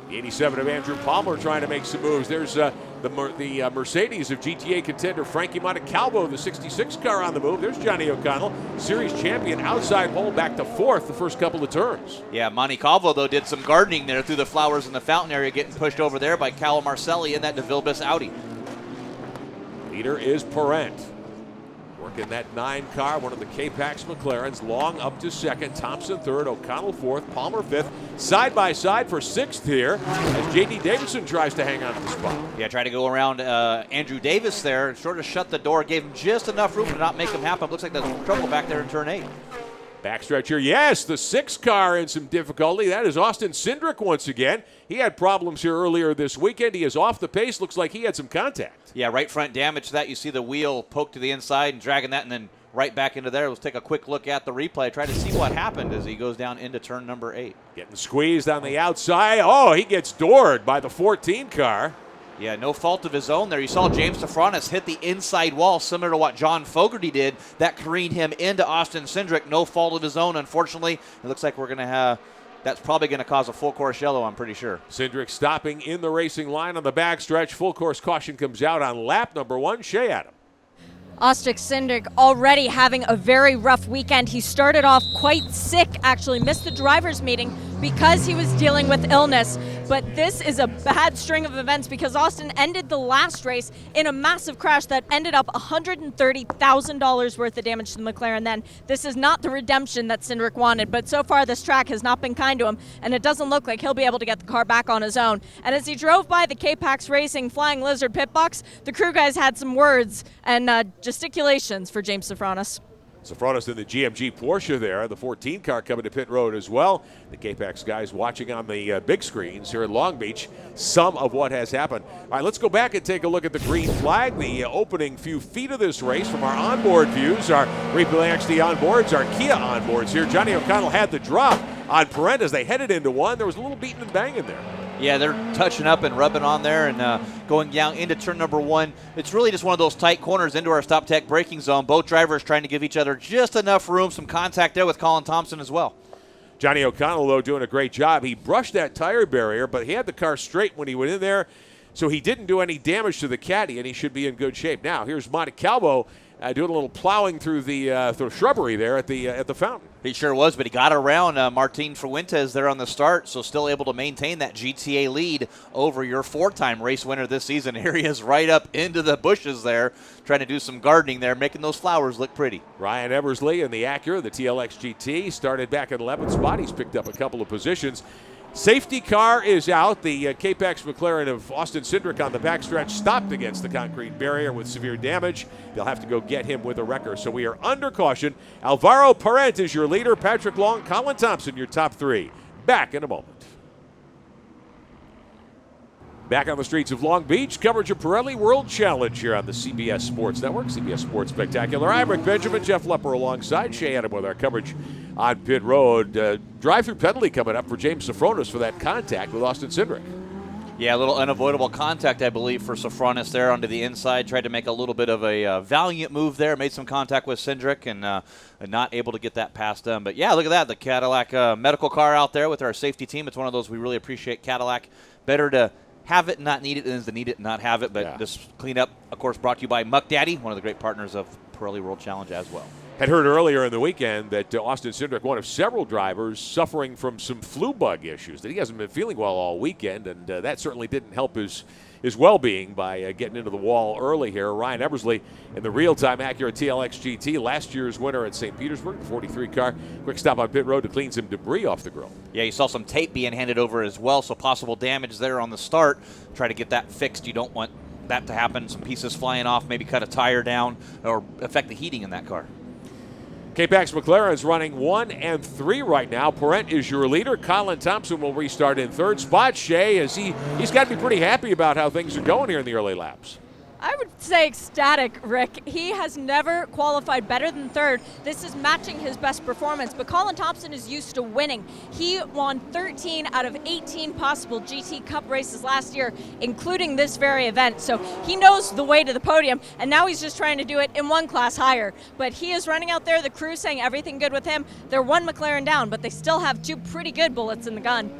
The 87 of Andrew Palmer trying to make some moves. There's the Mercedes of GTA contender Frankie Montecalvo, the 66 car on the move. There's Johnny O'Connell, series champion, outside pole back to 4th the first couple of turns. Yeah, Montecalvo, though, did some gardening there through the flowers in the fountain area, getting pushed over there by Kyle Marcelli in that DeVilbiss Audi. Leader is Parent. York in that 9 car, one of the K-Pax McLarens. Long up to second, Thompson third, O'Connell fourth, Palmer fifth. Side by side for sixth here as J.D. Davison tries to hang on to the spot. Yeah, tried to go around Andrew Davis there, sort of shut the door, gave him just enough room to not make him happen. Looks like there's trouble back there in turn 8. Backstretch here, yes, the 6 car in some difficulty. That is Austin Cindric once again. He had problems here earlier this weekend. He is off the pace. Looks like he had some contact. Yeah, right front damage to that. You see the wheel poke to the inside and dragging that and then right back into there. Let's take a quick look at the replay. Try to see what happened as he goes down into turn number 8. Getting squeezed on the outside. Oh, he gets doored by the 14 car. Yeah, no fault of his own there. You saw James Safranis hit the inside wall, similar to what John Fogerty did. That careened him into Austin Cindric. No fault of his own, unfortunately. It looks like we're going to have... That's probably going to cause a full course yellow, I'm pretty sure. Cindric stopping in the racing line on the backstretch. Full course caution comes out on lap number 1. Shea Adam. Austin Cindric already having a very rough weekend. He started off quite sick, actually missed the driver's meeting because he was dealing with illness. But this is a bad string of events because Austin ended the last race in a massive crash that ended up $130,000 worth of damage to the McLaren. Then this is not the redemption that Cindric wanted, but so far this track has not been kind to him, and it doesn't look like he'll be able to get the car back on his own. And as he drove by the K-Pax Racing Flying Lizard pit box, the crew guys had some words and gesticulations for James Safranis. Safranis in the GMG Porsche there, the 14 car coming to pit road as well. The K-Pax guys watching on the big screens here in Long Beach some of what has happened. All right, let's go back and take a look at the green flag, the opening few feet of this race from our onboard views, our Replay XD onboards, our Kia onboards here. Johnny O'Connell had the drop on Perent as they headed into one. There was a little beating and banging there. Yeah, they're touching up and rubbing on there and going down into turn number 1. It's really just one of those tight corners into our stop tech braking zone. Both drivers trying to give each other just enough room, some contact there with Colin Thompson as well. Johnny O'Connell, though, doing a great job. He brushed that tire barrier, but he had the car straight when he went in there, so he didn't do any damage to the caddy, and he should be in good shape. Now, here's Monte Calvo doing a little plowing through the shrubbery there at the fountain. He sure was, but he got around Martin Fuentes there on the start, so still able to maintain that GTA lead over your 4-time race winner this season. Here he is right up into the bushes there, trying to do some gardening there, making those flowers look pretty. Ryan Eversley in the Acura, the TLX GT, started back at 11th spot. He's picked up a couple of positions. Safety car is out. The K-Pax McLaren of Austin Cindric on the backstretch stopped against the concrete barrier with severe damage. They'll have to go get him with a wrecker. So we are under caution. Alvaro Perent is your leader. Patrick Long, Colin Thompson, your top 3. Back in a moment. Back on the streets of Long Beach, coverage of Pirelli World Challenge here on the CBS Sports Network. CBS Sports Spectacular. I'm Rick Benjamin, Jeff Lepper alongside Shea Adam with our coverage on pit road. Drive-through penalty coming up for James Safranis for that contact with Austin Cindric. Yeah, a little unavoidable contact, I believe, for Safranis there onto the inside. Tried to make a little bit of a valiant move there. Made some contact with Cindric and not able to get that past them. But, yeah, look at that. The Cadillac medical car out there with our safety team. It's one of those we really appreciate Cadillac. Better to have it and not need it than to need it and not have it. But this cleanup, of course, brought to you by Muck Daddy, one of the great partners of Pirelli World Challenge as well. Had heard earlier in the weekend that Austin Cindric, one of several drivers, suffering from some flu bug issues, that he hasn't been feeling well all weekend, and that certainly didn't help his well-being by getting into the wall early here. Ryan Eversley in the real-time Acura TLX GT, last year's winner at St. Petersburg, the 43 car. Quick stop on pit road to clean some debris off the grill. Yeah, you saw some tape being handed over as well, so possible damage there on the start. Try to get that fixed. You don't want that to happen. Some pieces flying off, maybe cut a tire down or affect the heating in that car. K-Pax McLaren is running 1 and 3 right now. Perent is your leader. Colin Thompson will restart in 3rd spot. Shea, he's got to be pretty happy about how things are going here in the early laps. I would say ecstatic, Rick. He has never qualified better than 3rd. This is matching his best performance, but Colin Thompson is used to winning. He won 13 out of 18 possible GT Cup races last year, including this very event. So he knows the way to the podium, and now he's just trying to do it in one class higher. But he is running out there, the crew saying everything good with him. They're 1 McLaren down, but they still have 2 pretty good bullets in the gun.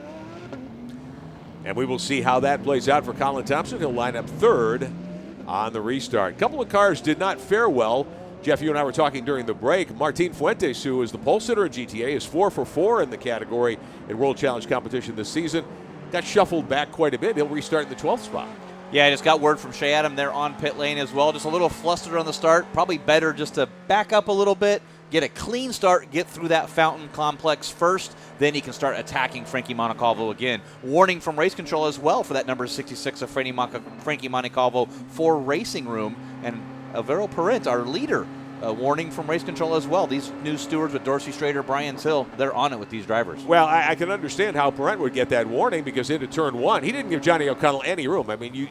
And we will see how that plays out for Colin Thompson. He'll line up 3rd on the restart. A couple of cars did not fare well. Jeff, you and I were talking during the break. Martin Fuentes, who is the pole sitter in GTA, is 4 for 4 in the category in World Challenge competition this season. Got shuffled back quite a bit. He'll restart in the 12th spot. Yeah, I just got word from Shea Adam there on pit lane as well. Just a little flustered on the start. Probably better just to back up a little bit, get a clean start, get through that fountain complex first. Then he can start attacking Frankie Montecalvo again. Warning from race control as well for that number 66 of Frankie Montecalvo for racing room. And Alvaro Perez, our leader, warning from race control as well. These new stewards with Dorsey Strader, Brian Till, they're on it with these drivers. Well, I can understand how Perez would get that warning because into turn one, he didn't give Johnny O'Connell any room. I mean,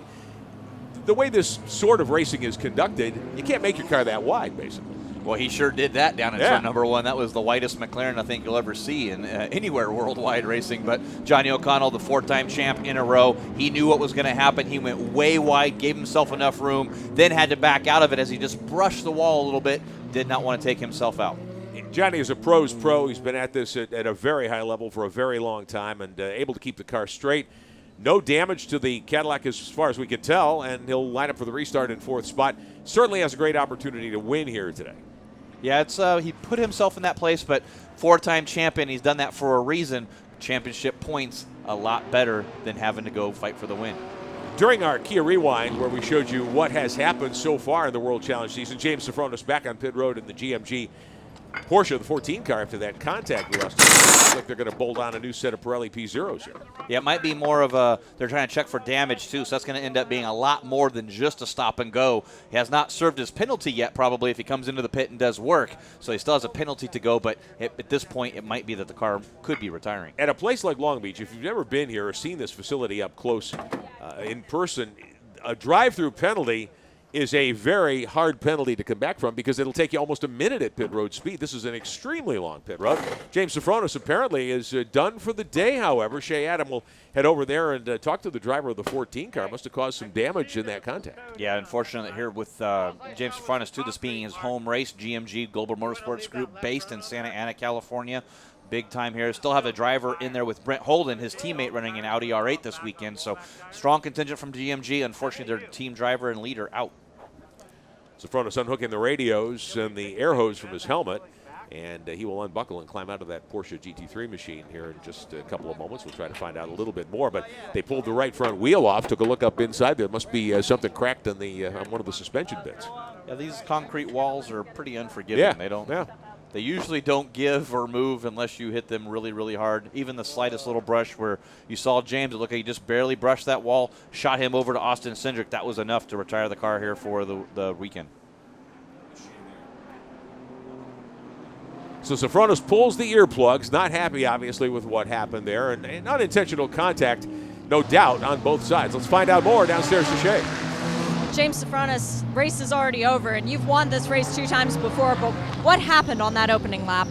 the way this sort of racing is conducted, you can't make your car that wide, basically. Well, he sure did that down in turn number one. That was the widest McLaren I think you'll ever see in anywhere worldwide racing. But Johnny O'Connell, the 4-time champ in a row, he knew what was going to happen. He went way wide, gave himself enough room, then had to back out of it as he just brushed the wall a little bit, did not want to take himself out. Johnny is a pro's pro. He's been at this at a very high level for a very long time and able to keep the car straight. No damage to the Cadillac as far as we can tell, and he'll line up for the restart in 4th spot. Certainly has a great opportunity to win here today. Yeah, it's he put himself in that place, but 4-time champion, he's done that for a reason. Championship points a lot better than having to go fight for the win. During our Kia Rewind, where we showed you what has happened so far in the World Challenge season, James Sofronis back on pit road in the GMG Porsche, the 14 car, after that contact loss. Looks like they're going to bolt on a new set of Pirelli P0s here. Yeah, it might be more of a, they're trying to check for damage too, so that's going to end up being a lot more than just a stop and go. He has not served his penalty yet, probably, if he comes into the pit and does work, so he still has a penalty to go, but at this point, it might be that the car could be retiring. At a place like Long Beach, if you've never been here or seen this facility up close in person, a drive-through penalty is a very hard penalty to come back from because it'll take you almost a minute at pit road speed. This is an extremely long pit road. James Sofronis apparently is done for the day, however. Shea Adam will head over there and talk to the driver of the 14 car. Must have caused some damage in that contact. Yeah, unfortunately here with James Sofronis, too, this being his home race, GMG, Global Motorsports Group, based in Santa Ana, California. Big time here. Still have a driver in there with Brent Holden, his teammate, running an Audi R8 this weekend. So strong contingent from GMG. Unfortunately, their team driver and leader out. Sofronis unhooking the radios and the air hose from his helmet, and he will unbuckle and climb out of that Porsche GT3 machine here in just a couple of moments. We'll try to find out a little bit more, but they pulled the right front wheel off, took a look up inside. There must be something cracked on one of the suspension bits. Yeah, these concrete walls are pretty unforgiving. Yeah, they don't. Yeah. They usually don't give or move unless you hit them really, really hard. Even the slightest little brush where you saw James, it looked like he just barely brushed that wall, shot him over to Austin Cindric. That was enough to retire the car here for the weekend. So Sofronis pulls the earplugs, not happy, obviously, with what happened there, and unintentional contact, no doubt, on both sides. Let's find out more downstairs to Shea. James Sofronis, race is already over, and you've won this race 2 times before, but what happened on that opening lap?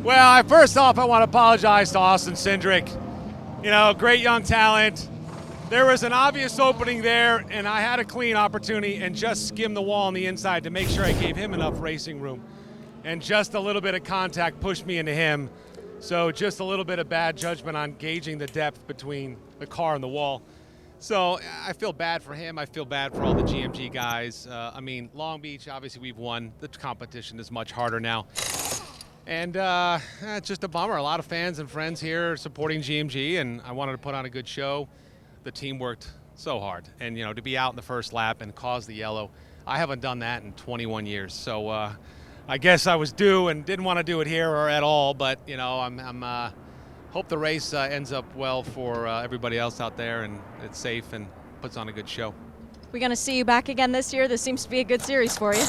Well, first off, I want to apologize to Austin Cindric. You know, great young talent. There was an obvious opening there, and I had a clean opportunity and just skimmed the wall on the inside to make sure I gave him enough racing room. And just a little bit of contact pushed me into him. So just a little bit of bad judgment on gauging the depth between the car and the wall. So I feel bad for him. I feel bad for all the GMG guys. I mean, Long Beach, obviously we've won. The competition is much harder now. And it's just a bummer. A lot of fans and friends here supporting GMG, and I wanted to put on a good show. The team worked so hard. And, you know, to be out in the first lap and cause the yellow, I haven't done that in 21 years. So I guess I was due and didn't want to do it here or at all. But, you know, I'm hope the race ends up well for everybody else out there and it's safe and puts on a good show. We're going to see you back again this year. This seems to be a good series for you.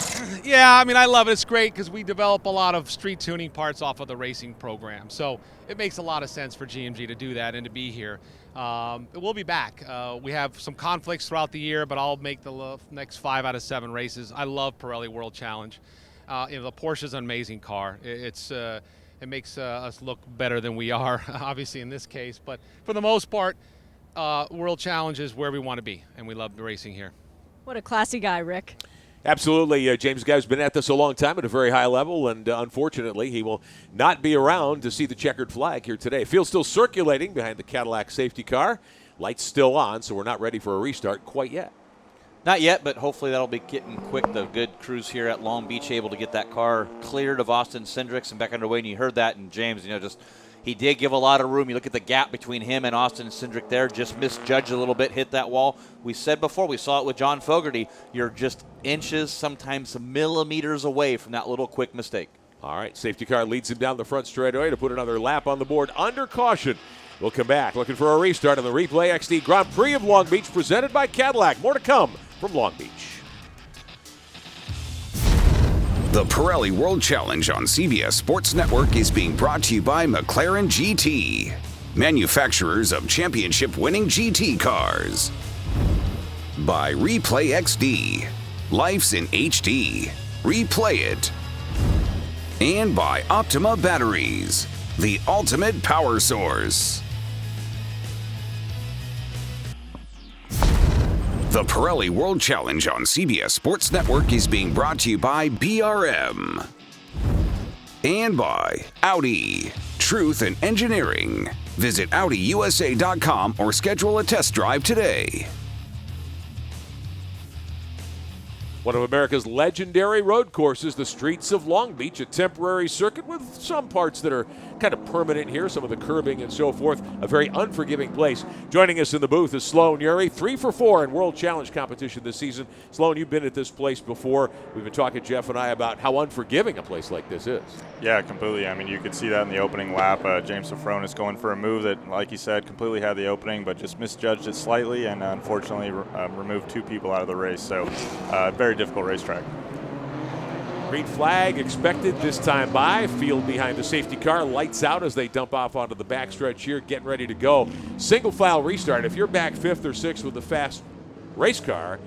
Yeah, I mean, I love it. It's great because we develop a lot of street tuning parts off of the racing program. So it makes a lot of sense for GMG to do that and to be here. We'll be back. We have some conflicts throughout the year, but I'll make the next 5 out of 7 races. I love Pirelli World Challenge. You know, the Porsche is an amazing car. It makes us look better than we are, obviously in this case. But for the most part, World Challenge is where we want to be, and we love racing here. What a classy guy, Rick. Absolutely. James Guy's been at this a long time at a very high level, and unfortunately he will not be around to see the checkered flag here today. Field's still circulating behind the Cadillac safety car. Lights still on, so we're not ready for a restart quite yet. Not yet, but hopefully that'll be getting quick. The good crews here at Long Beach able to get that car cleared of Austin Cindric and back underway. And you heard that, and James, you know, just He did give a lot of room. You look at the gap between him and Austin Cindric there, just misjudged a little bit, hit that wall. We said before, we saw it with John Fogerty. You're just inches, sometimes millimeters away from that little quick mistake. All right, safety car leads him down the front straightaway to put another lap on the board under caution. We'll come back looking for a restart on the Replay XD Grand Prix of Long Beach presented by Cadillac. More to come from Long Beach. The Pirelli World Challenge on CBS Sports Network is being brought to you by McLaren GT, manufacturers of championship-winning GT cars. By Replay XD, life's in HD. Replay it. And by OPTIMA batteries, the ultimate power source. The Pirelli World Challenge on CBS Sports Network is being brought to you by BRM. And by Audi, Truth in Engineering. Visit AudiUSA.com or schedule a test drive today. One of America's legendary road courses, the streets of Long Beach, a temporary circuit with some parts that are kind of permanent here, some of the curbing and so forth, a very unforgiving place. Joining us in the booth is Sloan Ury, 3 for 4 in World Challenge competition this season. Sloan, you've been at this place before. We've been talking, Jeff and I, about how unforgiving a place like this is. Yeah, completely. I mean, you could see that in the opening lap. James Sofronis going for a move that, like you said, completely had the opening, but just misjudged it slightly and unfortunately removed 2 people out of the race. So very difficult racetrack. Green flag expected this time by. Field behind the safety car. Lights out as they dump off onto the backstretch here, getting ready to go. Single file restart. If you're back 5th or 6th with a fast race car,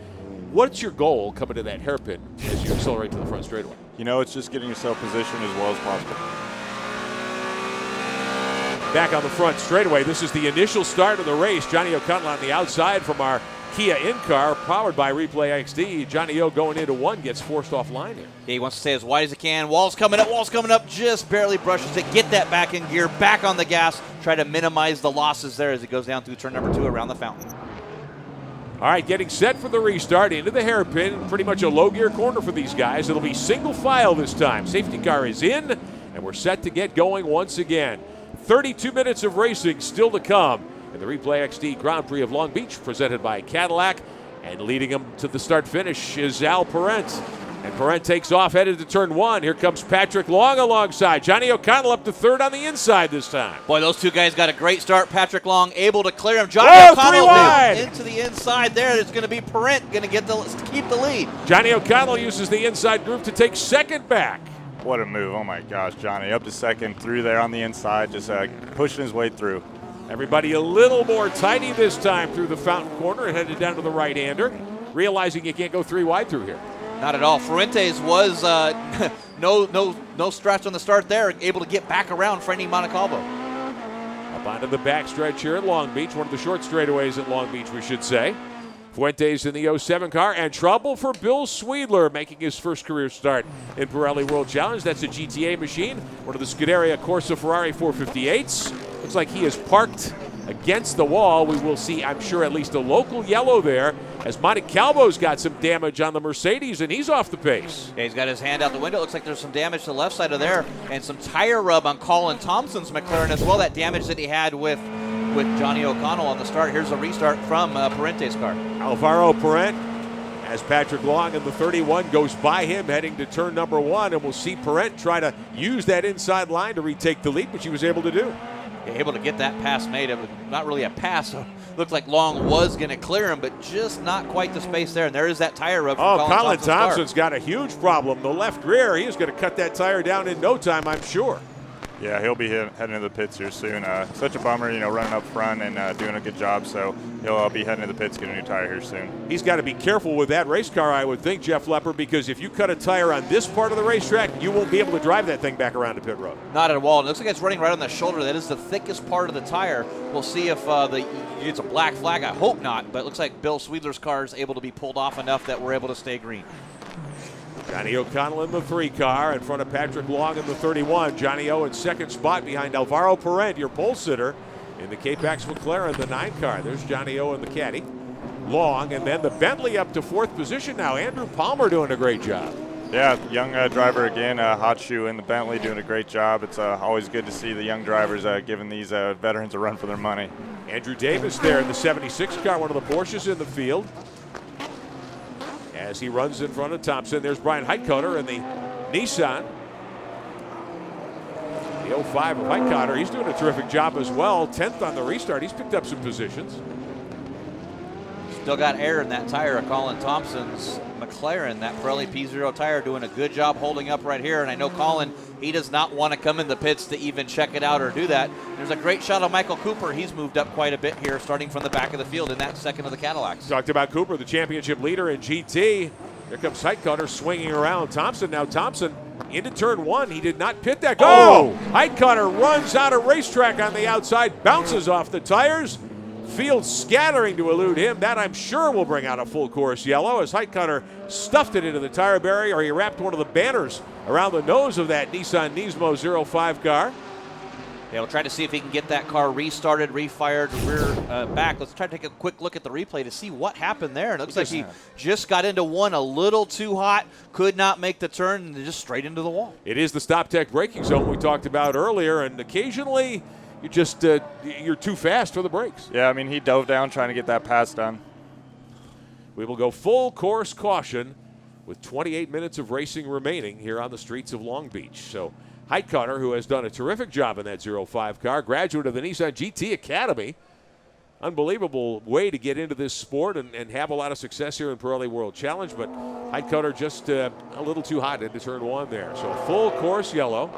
what's your goal coming to that hairpin as you accelerate to the front straightaway? You know, it's just getting yourself positioned as well as possible. Back on the front straightaway. This is the initial start of the race. Johnny O'Connell on the outside from our Kia in-car, powered by Replay XD. Johnny O going into 1, gets forced offline here. Yeah, he wants to stay as wide as he can. Wall's coming up, just barely brushes it. Get that back in gear, back on the gas. Try to minimize the losses there as he goes down through turn number 2 around the fountain. All right, getting set for the restart into the hairpin. Pretty much a low gear corner for these guys. It'll be single file this time. Safety car is in, and we're set to get going once again. 32 minutes of racing still to come. And the Replay XD Grand Prix of Long Beach presented by Cadillac. And leading them to the start-finish is Al Parent. And Parent takes off, headed to turn 1. Here comes Patrick Long alongside. Johnny O'Connell up to 3rd on the inside this time. Boy, those 2 guys got a great start. Patrick Long able to clear him. Johnny O'Connell into the inside there. It's going to be Parent going to keep the lead. Johnny O'Connell uses the inside groove to take 2nd back. What a move. Oh, my gosh, Johnny. Up to 2nd, through there on the inside, just pushing his way through. Everybody a little more tidy this time through the fountain corner and headed down to the right-hander, realizing you can't go 3 wide through here. Not at all. Fuentes was no stretch on the start there, able to get back around Franny Montecalvo. Up onto the backstretch here at Long Beach, one of the short straightaways at Long Beach, we should say. Fuentes in the 07 car, and trouble for Bill Sweedler, making his first career start in Pirelli World Challenge. That's a GTA machine, one of the Scuderia Corsa Ferrari 458s. Looks like he is parked against the wall. We will see, I'm sure, at least a local yellow there, as Montecalvo's got some damage on the Mercedes, and he's off the pace. Yeah, he's got his hand out the window. Looks like there's some damage to the left side of there, and some tire rub on Colin Thompson's McLaren as well, that damage that he had with Johnny O'Connell on the start. Here's a restart from Parente's car. Alvaro Parent, as Patrick Long in the 31 goes by him heading to turn number 1, and we'll see Parent try to use that inside line to retake the lead, which he was able to do. Able to get that pass made. It was not really a pass. So looked like Long was going to clear him, but just not quite the space there. And there is that tire rub from Colin Thompson's got a huge problem. The left rear, he is going to cut that tire down in no time, I'm sure. Yeah, he'll be heading to the pits here soon. Such a bummer, running up front and doing a good job. So he'll be heading to the pits, getting a new tire here soon. He's got to be careful with that race car, I would think, Jeff Lepper, because if you cut a tire on this part of the racetrack, you won't be able to drive that thing back around to pit road. Not at all. It looks like it's running right on the shoulder. That is the thickest part of the tire. We'll see if it's a black flag. I hope not, but it looks like Bill Sweedler's car is able to be pulled off enough that we're able to stay green. Johnny O'Connell in the 3 car in front of Patrick Long in the 31. Johnny O in 2nd spot behind Alvaro Parent, your pole sitter, in the K-Pax McLaren, the 9 car. There's Johnny O in the caddy. Long, and then the Bentley up to 4th position now. Andrew Palmer doing a great job. Yeah, young driver again, hot shoe in the Bentley, doing a great job. It's always good to see the young drivers giving these veterans a run for their money. Andrew Davis there in the 76 car, one of the Porsches in the field. As he runs in front of Thompson, there's Brian Heitkotter in the Nissan. The 05 of Heitkotter, he's doing a terrific job as well. 10th on the restart, he's picked up some positions. Still got air in that tire of Colin Thompson's McLaren, that Pirelli P0 tire, doing a good job holding up right here. And I know Colin, he does not want to come in the pits to even check it out or do that. There's a great shot of Michael Cooper. He's moved up quite a bit here, starting from the back of the field in that second of the Cadillacs. Talked about Cooper, the championship leader in GT. Here comes Heitkotter swinging around Thompson. Now Thompson into turn 1. He did not pit that. Oh! Heitkotter runs out of racetrack on the outside, bounces off the tires. Field scattering to elude him. That, I'm sure, will bring out a full course yellow as Heitkotter stuffed it into the tire barrier, or he wrapped one of the banners around the nose of that Nissan Nismo 05 car. Yeah, we'll try to see if he can get that car restarted, refired, back. Let's try to take a quick look at the replay to see what happened there. It looks like he just got into one a little too hot, could not make the turn, and just straight into the wall. It is the stop tech braking zone we talked about earlier, and occasionally you just you're too fast for the brakes. Yeah, I mean, he dove down trying to get that pass done. We will go full course caution with 28 minutes of racing remaining here on the streets of Long Beach. So Heitkotter, who has done a terrific job in that 05 car, graduate of the Nissan GT Academy. Unbelievable way to get into this sport and have a lot of success here in Pirelli World Challenge, but Heitkotter just a little too hot into turn 1 there. So full course yellow.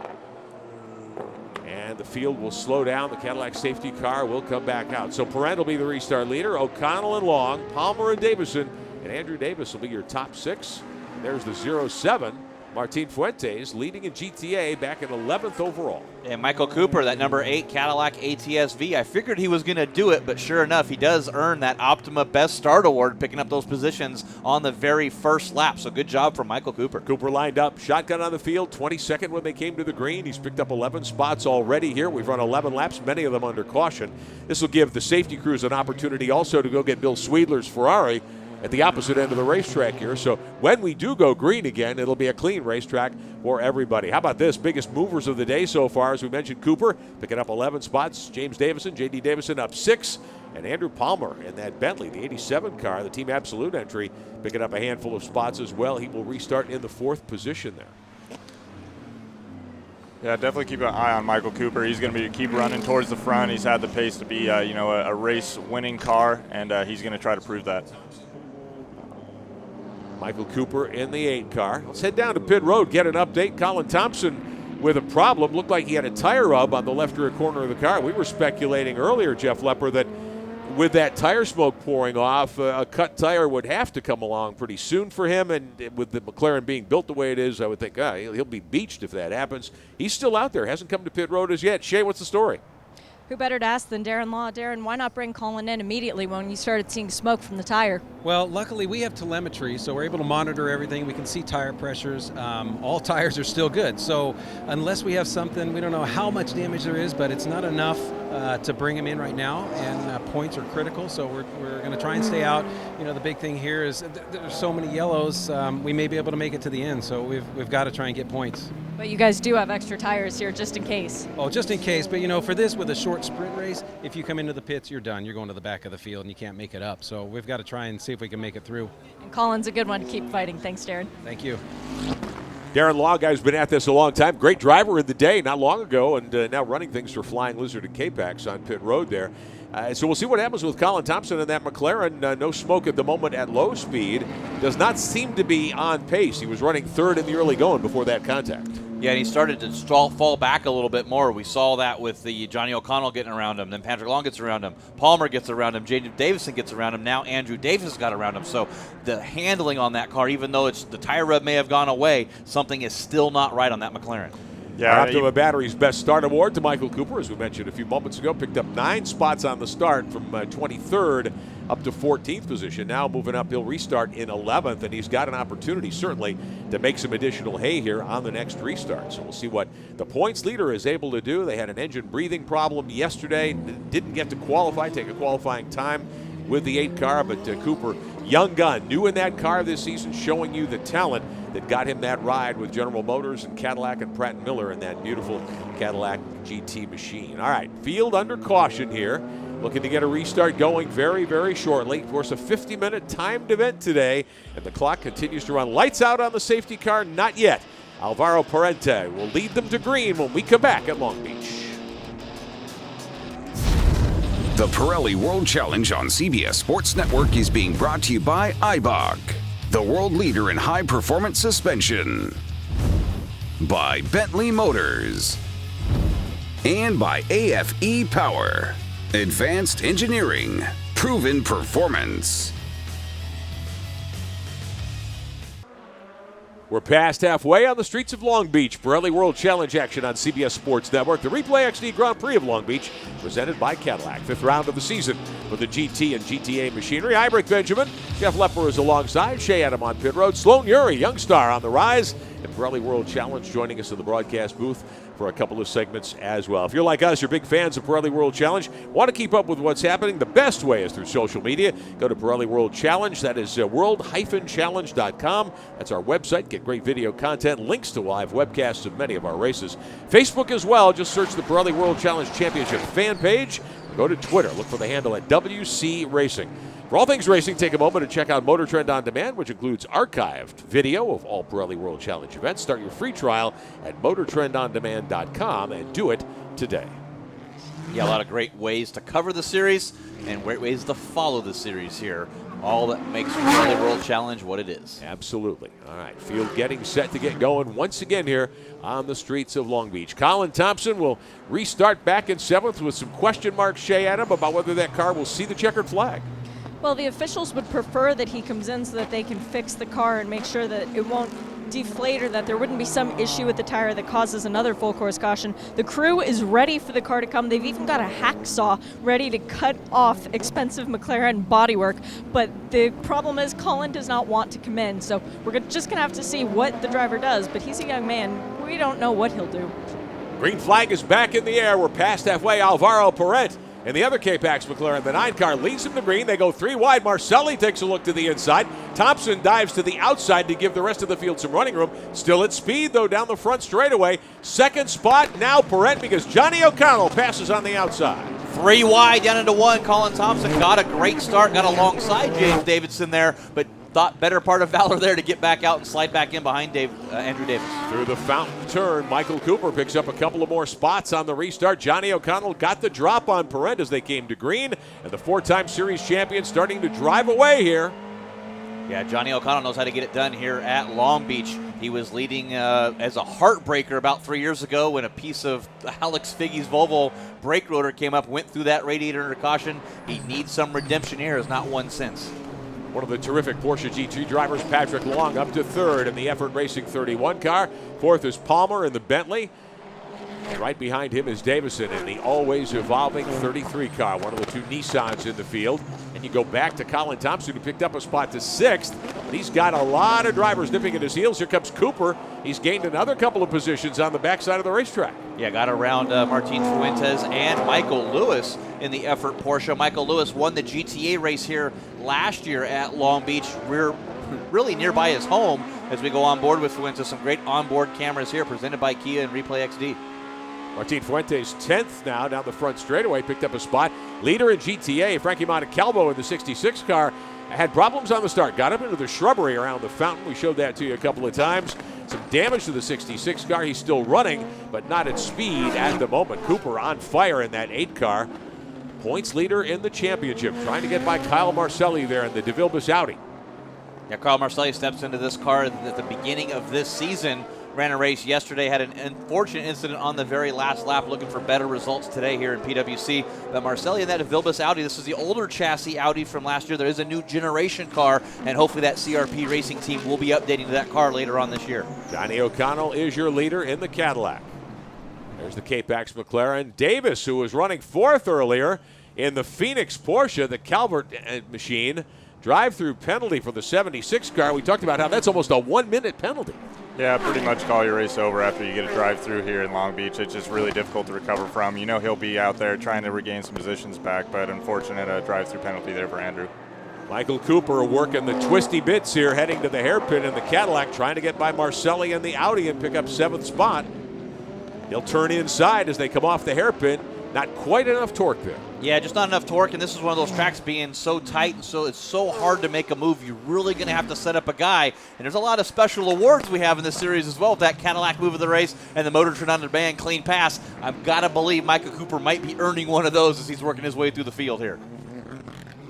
And the field will slow down. The Cadillac safety car will come back out. So Perrin will be the restart leader. O'Connell and Long, Palmer and Davison, and Andrew Davis will be your top 6. And there's the 07, Martin Fuentes, leading in GTA back in 11th overall. And Michael Cooper, that number 8 Cadillac ATS-V. I figured he was going to do it, but sure enough, he does earn that Optima Best Start Award, picking up those positions on the very first lap. So good job from Michael Cooper. Cooper lined up, shotgun on the field, 22nd when they came to the green. He's picked up 11 spots already here. We've run 11 laps, many of them under caution. This will give the safety crews an opportunity also to go get Bill Sweedler's Ferrari at the opposite end of the racetrack here. So when we do go green again, it'll be a clean racetrack for everybody. How about this? Biggest movers of the day so far, as we mentioned, Cooper picking up 11 spots. James Davison, J.D. Davison up 6. And Andrew Palmer in that Bentley, the 87 car, the Team Absolute entry, picking up a handful of spots as well. He will restart in the 4th position there. Yeah, definitely keep an eye on Michael Cooper. He's going to keep running towards the front. He's had the pace to be a race-winning car, and he's going to try to prove that. Michael Cooper in the 8 car. Let's head down to pit road, get an update. Colin Thompson with a problem. Looked like he had a tire rub on the left rear corner of the car. We were speculating earlier, Jeff Lepper, that with that tire smoke pouring off, a cut tire would have to come along pretty soon for him. And with the McLaren being built the way it is, I would think he'll be beached if that happens. He's still out there. Hasn't come to pit road as yet. Shay, what's the story? Who better to ask than Darren Law? Darren, why not bring Colin in immediately when you started seeing smoke from the tire? Well, luckily we have telemetry, so we're able to monitor everything. We can see tire pressures. All tires are still good. So unless we have something, we don't know how much damage there is, but it's not enough to bring him in right now, and points are critical, so we're going to try and stay out. You know, the big thing here is there's so many yellows, we may be able to make it to the end, so we've got to try and get points. But you guys do have extra tires here just in case. Oh, just in case, but for this, with a short sprint race, if you come into the pits, you're done. You're going to the back of the field and you can't make it up, so we've got to try and see if we can make it through. And Colin's a good one to keep fighting. Thanks, Darren. Thank you. Darren Law, guy's been at this a long time. Great driver in the day not long ago, and now running things for Flying Lizard and K-Pax on pit road there. So we'll see what happens with Colin Thompson and that McLaren. No smoke at the moment at low speed. Does not seem to be on pace. He was running 3rd in the early going before that contact. Yeah, and he started to fall back a little bit more. We saw that with the Johnny O'Connell getting around him. Then Patrick Long gets around him. Palmer gets around him. J.D. Davison gets around him. Now Andrew Davis got around him. So the handling on that car, even though the tire rub may have gone away, something is still not right on that McLaren. Yeah, Optima Battery's Best Start Award to Michael Cooper, as we mentioned a few moments ago. Picked up 9 spots on the start from 23rd up to 14th position. Now moving up, he'll restart in 11th, and he's got an opportunity certainly to make some additional hay here on the next restart. So we'll see what the points leader is able to do. They had an engine breathing problem yesterday. Didn't get to qualify, take a qualifying time. with the 8 car, but Cooper, young gun, new in that car this season, showing you the talent that got him that ride with General Motors and Cadillac and Pratt & Miller in that beautiful Cadillac GT machine. All right, field under caution here. Looking to get a restart going very, very shortly. Of course, a 50-minute timed event today, and the clock continues to run. Lights out on the safety car, not yet. Alvaro Parente will lead them to green when we come back at Long Beach. The Pirelli World Challenge on CBS Sports Network is being brought to you by Eibach, the world leader in high-performance suspension. By Bentley Motors. And by AFE Power. Advanced engineering, proven performance. We're past halfway on the streets of Long Beach. Pirelli World Challenge action on CBS Sports Network. The Replay XD Grand Prix of Long Beach, presented by Cadillac. 5th round of the season for the GT and GTA machinery. Eibach Benjamin, Jeff Lepper is alongside. Shea Adam on pit road. Sloan Uri, young star on the rise. And Pirelli World Challenge joining us in the broadcast booth for a couple of segments as well. If you're like us, you're big fans of Pirelli World Challenge, want to keep up with what's happening, the best way is through social media. Go to Pirelli World Challenge. That is world-challenge.com. That's our website. Get great video content, links to live webcasts of many of our races. Facebook as well. Just search the Pirelli World Challenge Championship fan page. Go to Twitter. Look for the handle at WC Racing. For all things racing, take a moment to check out Motor Trend On Demand, which includes archived video of all Pirelli World Challenge events. Start your free trial at motortrendondemand.com and do it today. Yeah, a lot of great ways to cover the series and great ways to follow the series here. All that makes Pirelli World Challenge what it is. Absolutely. All right, field getting set to get going once again here on the streets of Long Beach. Colin Thompson will restart back in 7th with some question marks, Shea Adam, about whether that car will see the checkered flag. Well, the officials would prefer that he comes in so that they can fix the car and make sure that it won't deflate or that there wouldn't be some issue with the tire that causes another full course caution. The crew is ready for the car to come. They've even got a hacksaw ready to cut off expensive McLaren bodywork. But the problem is Colin does not want to come in. So we're just going to have to see what the driver does. But he's a young man. We don't know what he'll do. Green flag is back in the air. We're past halfway. Alvaro Parente and the other K-Pax McLaren, the 9 car, leads him to green. They go 3 wide. Marcelli takes a look to the inside. Thompson dives to the outside to give the rest of the field some running room. Still at speed, though, down the front straightaway. Second spot now Parente because Johnny O'Connell passes on the outside. 3 wide down into 1. Colin Thompson got a great start, got alongside James Davidson there, but thought better part of valor there to get back out and slide back in behind Andrew Davis. Through the fountain turn, Michael Cooper picks up a couple of more spots on the restart. Johnny O'Connell got the drop on Parente as they came to green, and the 4-time series champion starting to drive away here. Yeah, Johnny O'Connell knows how to get it done here at Long Beach. He was leading as a heartbreaker about 3 years ago when a piece of Alex Figge's Volvo brake rotor came up, went through that radiator under caution. He needs some redemption here, has not won since. One of the terrific Porsche GT drivers, Patrick Long, up to 3rd in the Effort Racing 31 car. 4th is Palmer in the Bentley. And right behind him is Davison in the always evolving 33 car, one of the 2 Nissans in the field. And you go back to Colin Thompson, who picked up a spot to 6th. But he's got a lot of drivers nipping at his heels. Here comes Cooper. He's gained another couple of positions on the backside of the racetrack. Yeah, got around Martin Fuentes and Michael Lewis in the Effort Porsche. Michael Lewis won the GTA race here last year at Long Beach. We're really nearby his home as we go on board with Fuentes. Some great onboard cameras here presented by Kia and Replay XD. Martin Fuentes 10th now down the front straightaway, picked up a spot. Leader in GTA, Frankie Montecalvo in the 66 car, had problems on the start. Got up into the shrubbery around the fountain. We showed that to you a couple of times. Some damage to the 66 car. He's still running, but not at speed at the moment. Cooper on fire in that 8 car. Points leader in the championship, trying to get by Kyle Marcelli there in the DeVilbiss Audi. Yeah, Kyle Marcelli steps into this car at the beginning of this season. Ran a race yesterday, had an unfortunate incident on the very last lap, looking for better results today here in PWC. But Marcelli in that DeVilbiss Audi, this is the older chassis Audi from last year. There is a new generation car, and hopefully that CRP racing team will be updating to that car later on this year. Johnny O'Connell is your leader in the Cadillac. There's the K-Pax McLaren. Davis, who was running 4th earlier in the Phoenix Porsche, the Calvert machine. Drive-through penalty for the 76 car. We talked about how that's almost a 1-minute penalty. Yeah, pretty much call your race over after you get a drive-through here in Long Beach. It's just really difficult to recover from. You know he'll be out there trying to regain some positions back, but unfortunate drive-through penalty there for Andrew. Michael Cooper working the twisty bits here, heading to the hairpin in the Cadillac, trying to get by Marcelli in the Audi and pick up 7th spot. He'll turn inside as they come off the hairpin. Not quite enough torque there. Yeah, just not enough torque, and this is one of those tracks being so tight, and so it's so hard to make a move. You're really going to have to set up a guy, and there's a lot of special awards we have in this series as well. That Cadillac move of the race and the Motor Trend on demand clean pass. I've got to believe Michael Cooper might be earning one of those as he's working his way through the field here.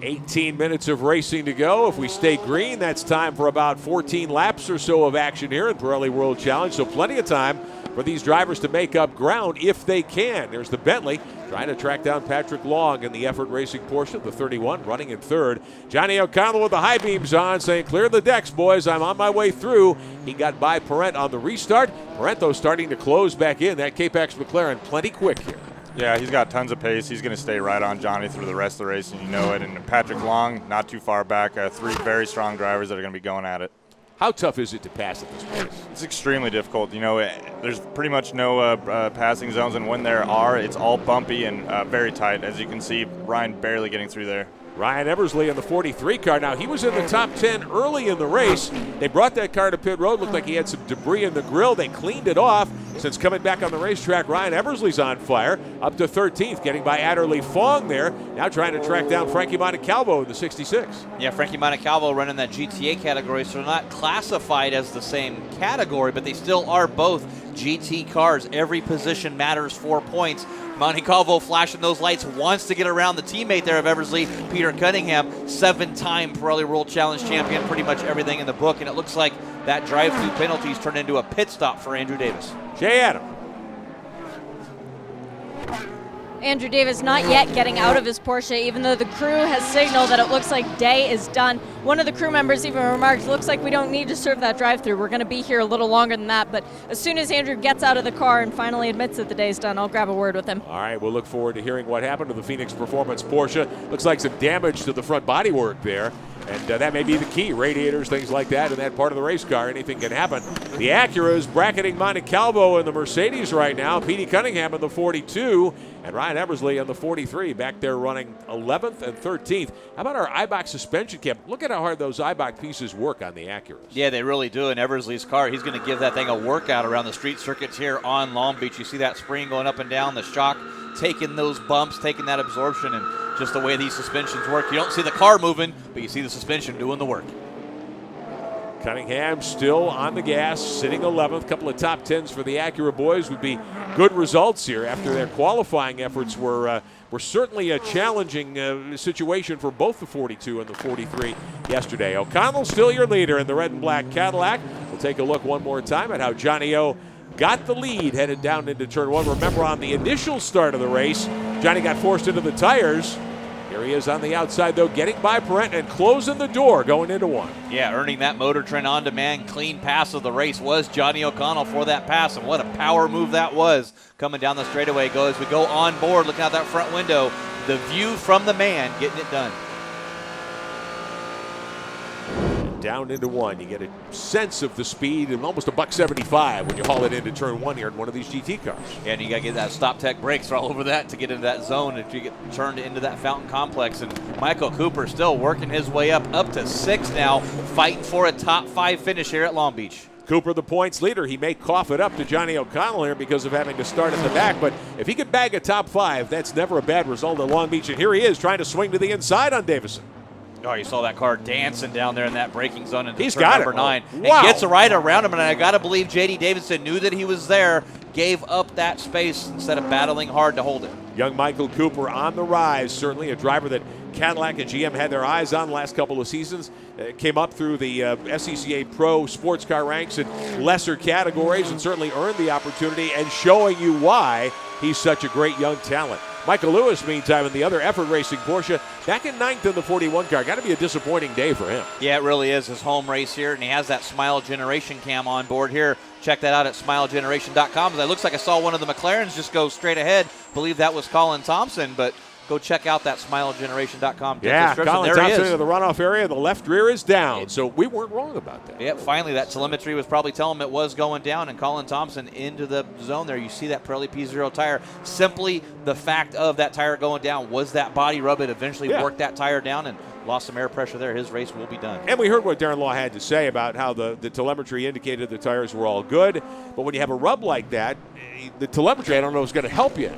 18 minutes of racing to go. If we stay green, that's time for about 14 laps or so of action here in Pirelli World Challenge, so plenty of time for these drivers to make up ground if they can. There's the Bentley trying to track down Patrick Long in the effort racing portion, the 31 running in 3rd. Johnny O'Connell with the high beams on, saying, clear the decks, boys. I'm on my way through. He got by Parent on the restart. Parent, though, starting to close back in. That K-Pax McLaren plenty quick here. Yeah, he's got tons of pace. He's going to stay right on Johnny through the rest of the race, and you know it. And Patrick Long, not too far back. 3 very strong drivers that are going to be going at it. How tough is it to pass at this place? It's extremely difficult. You know, there's pretty much no passing zones, and when there are, it's all bumpy and very tight. As you can see, Ryan barely getting through there. Ryan Eversley in the 43 car. Now, he was in the top 10 early in the race. They brought that car to pit road. Looked like he had some debris in the grill. They cleaned it off. Since coming back on the racetrack, Ryan Eversley's on fire. Up to 13th, getting by Adderley Fong there. Now trying to track down Frankie Montecalvo in the 66. Yeah, Frankie Montecalvo running that GTA category, so they're not classified as the same category, but they still are both GT cars. Every position matters 4 points. Montecalvo flashing those lights, wants to get around the teammate there of Eversley, Peter Cunningham, 7-time Pirelli World Challenge champion, pretty much everything in the book, and it looks like that drive-through penalty's turned into a pit stop for Andrew Davis. Jay Adam. Andrew Davis not yet getting out of his Porsche, even though the crew has signaled that it looks like day is done. One of the crew members even remarked, looks like we don't need to serve that drive-through. We're going to be here a little longer than that. But as soon as Andrew gets out of the car and finally admits that the day's done, I'll grab a word with him. All right, we'll look forward to hearing what happened to the Phoenix Performance Porsche. Looks like some damage to the front bodywork there. And that may be the key. Radiators, things like that in that part of the race car. Anything can happen. The Acura is bracketing Montecalvo in the Mercedes right now. Petey Cunningham in the 42. And Ryan Eversley in the 43. Back there running 11th and 13th. How about our Eibach suspension cam? Look at how hard those Eibach pieces work on the Acuras. Yeah, they really do. In Eversley's car, he's going to give that thing a workout around the street circuits here on Long Beach. You see that spring going up and down, the shock taking those bumps, taking that absorption, and just the way these suspensions work. You don't see the car moving, but you see the suspension doing the work. Cunningham still on the gas, sitting 11th. Couple of top 10s for the Acura boys would be good results here after their qualifying efforts were certainly a challenging situation for both the 42 and the 43 yesterday. O'Connell still your leader in the red and black Cadillac. We'll take a look one more time at how Johnny O got the lead headed down into turn 1. Remember, on the initial start of the race, Johnny got forced into the tires. Here he is on the outside, though, getting by Parent and closing the door going into 1. Yeah, earning that Motor Trend on-demand clean pass of the race was Johnny O'Connell for that pass, and what a power move that was. Coming down the straightaway as we go on board, looking out that front window, the view from the man getting it done. Down into 1, you get a sense of the speed and almost a $175 when you haul it into turn 1 here in one of these GT cars. Yeah, and you got to get that stop tech brakes all over that to get into that zone if you get turned into that fountain complex. And Michael Cooper still working his way up to 6 now, fighting for a top 5 finish here at Long Beach. Cooper, the points leader. He may cough it up to Johnny O'Connell here because of having to start at the back, but if he could bag a top 5, that's never a bad result at Long Beach. And here he is trying to swing to the inside on Davison. Oh, you saw that car dancing down there in that braking zone into He's turn got number it. 9. Oh, wow. And gets a right around him, and I got to believe J.D. Davidson knew that he was there, gave up that space instead of battling hard to hold it. Young Michael Cooper on the rise, certainly a driver that Cadillac and GM had their eyes on the last couple of seasons. Came up through the SCCA Pro sports car ranks in lesser categories and certainly earned the opportunity, and showing you why he's such a great young talent. Michael Lewis, meantime, in the other effort racing Porsche, back in 9th in the 41 car. Got to be a disappointing day for him. Yeah, it really is. His home race here, and he has that Smile Generation cam on board here. Check that out at smilegeneration.com. It looks like I saw one of the McLarens just go straight ahead. Believe that was Colin Thompson, but go check out that smilegeneration.com. Yeah, Colin there he Thompson is. into the runoff area. The left rear is down, so we weren't wrong about that. Yeah, finally that telemetry was probably telling him it was going down, and Colin Thompson into the zone there. You see that Pirelli P0 tire. Simply the fact of that tire going down was that body rub. It eventually worked that tire down and lost some air pressure there. His race will be done. And we heard what Darren Law had to say about how the telemetry indicated the tires were all good. But when you have a rub like that, the telemetry, I don't know, is going to help you.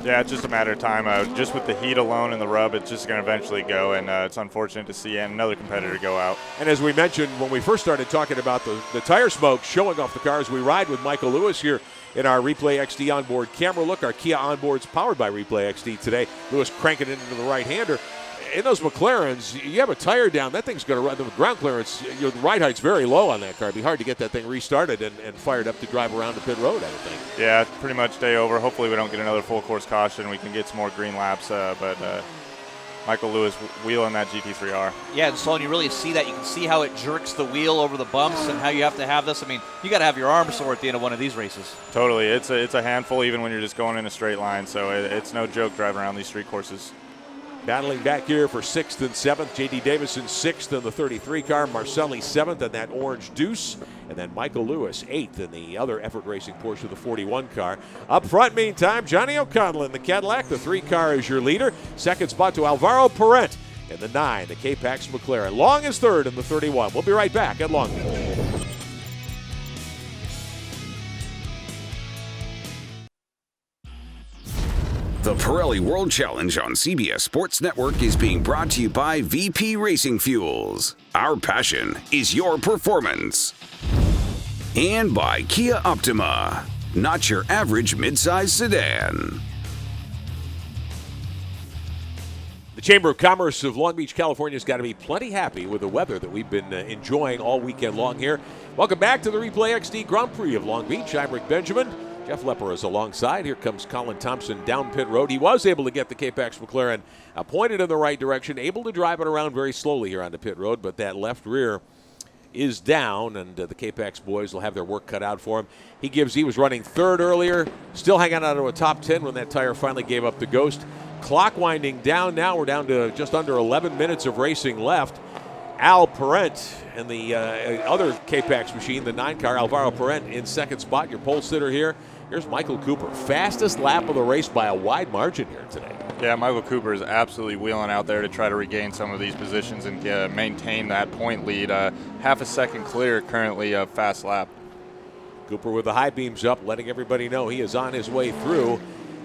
Yeah, it's just a matter of time. Just with the heat alone and the rub, it's just going to eventually go, and it's unfortunate to see another competitor go out. And as we mentioned when we first started talking about the tire smoke showing off the cars, we ride with Michael Lewis here in our Replay XD onboard camera look. Our Kia onboard's powered by Replay XD today. Lewis cranking it into the right-hander. In those McLarens, you have a tire down, that thing's going to run. The ground clearance, the ride height's very low on that car. It'd be hard to get that thing restarted and fired up to drive around the pit road, I would think. Yeah, pretty much day over. Hopefully we don't get another full course caution. We can get some more green laps, but Michael Lewis wheeling that GT3R. Yeah, and Sloan, you really see that. You can see how it jerks the wheel over the bumps and how you have to have this. I mean, you got to have your arm sore at the end of one of these races. Totally. It's a handful even when you're just going in a straight line, so it's no joke driving around these street courses. Battling back here for 6th and 7th. J.D. Davison 6th in the 33 car. Marcelli 7th in that orange Deuce. And then Michael Lewis 8th in the other Effort Racing Porsche of the 41 car. Up front, meantime, Johnny O'Connell in the Cadillac. The 3 car is your leader. Second spot to Alvaro Parent in the 9, the K-Pax McLaren. Long is 3rd in the 31. We'll be right back at Long Beach. The Pirelli World Challenge on CBS Sports Network is being brought to you by VP Racing Fuels. Our passion is your performance. And by Kia Optima, not your average midsize sedan. The Chamber of Commerce of Long Beach, California has got to be plenty happy with the weather that we've been enjoying all weekend long here. Welcome back to the Replay XD Grand Prix of Long Beach. I'm Rick Benjamin. Jeff Lepper is alongside. Here comes Colin Thompson down pit road. He was able to get the K-Pax McLaren pointed in the right direction, able to drive it around very slowly here on the pit road, but that left rear is down, and the K-Pax boys will have their work cut out for him. He was running 3rd earlier, still hanging out of a top 10 when that tire finally gave up the ghost. Clock winding down now. We're down to just under 11 minutes of racing left. Al Parent and the other K-Pax machine, the 9 car, Alvaro Parent in 2nd spot, your pole sitter here. Here's Michael Cooper, fastest lap of the race by a wide margin here today. Yeah, Michael Cooper is absolutely wheeling out there to try to regain some of these positions and maintain that point lead. Half a second clear currently of fast lap. Cooper with the high beams up, letting everybody know he is on his way through.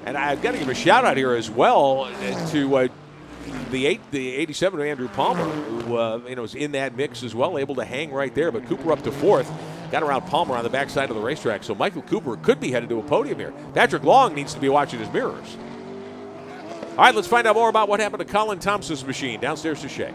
And I've got to give a shout out here as well to the 87 of Andrew Palmer, who is in that mix as well, able to hang right there. But Cooper up to 4th. Got around Palmer on the backside of the racetrack, so Michael Cooper could be headed to a podium here. Patrick Long needs to be watching his mirrors. All right, let's find out more about what happened to Colin Thompson's machine. Downstairs to Shea.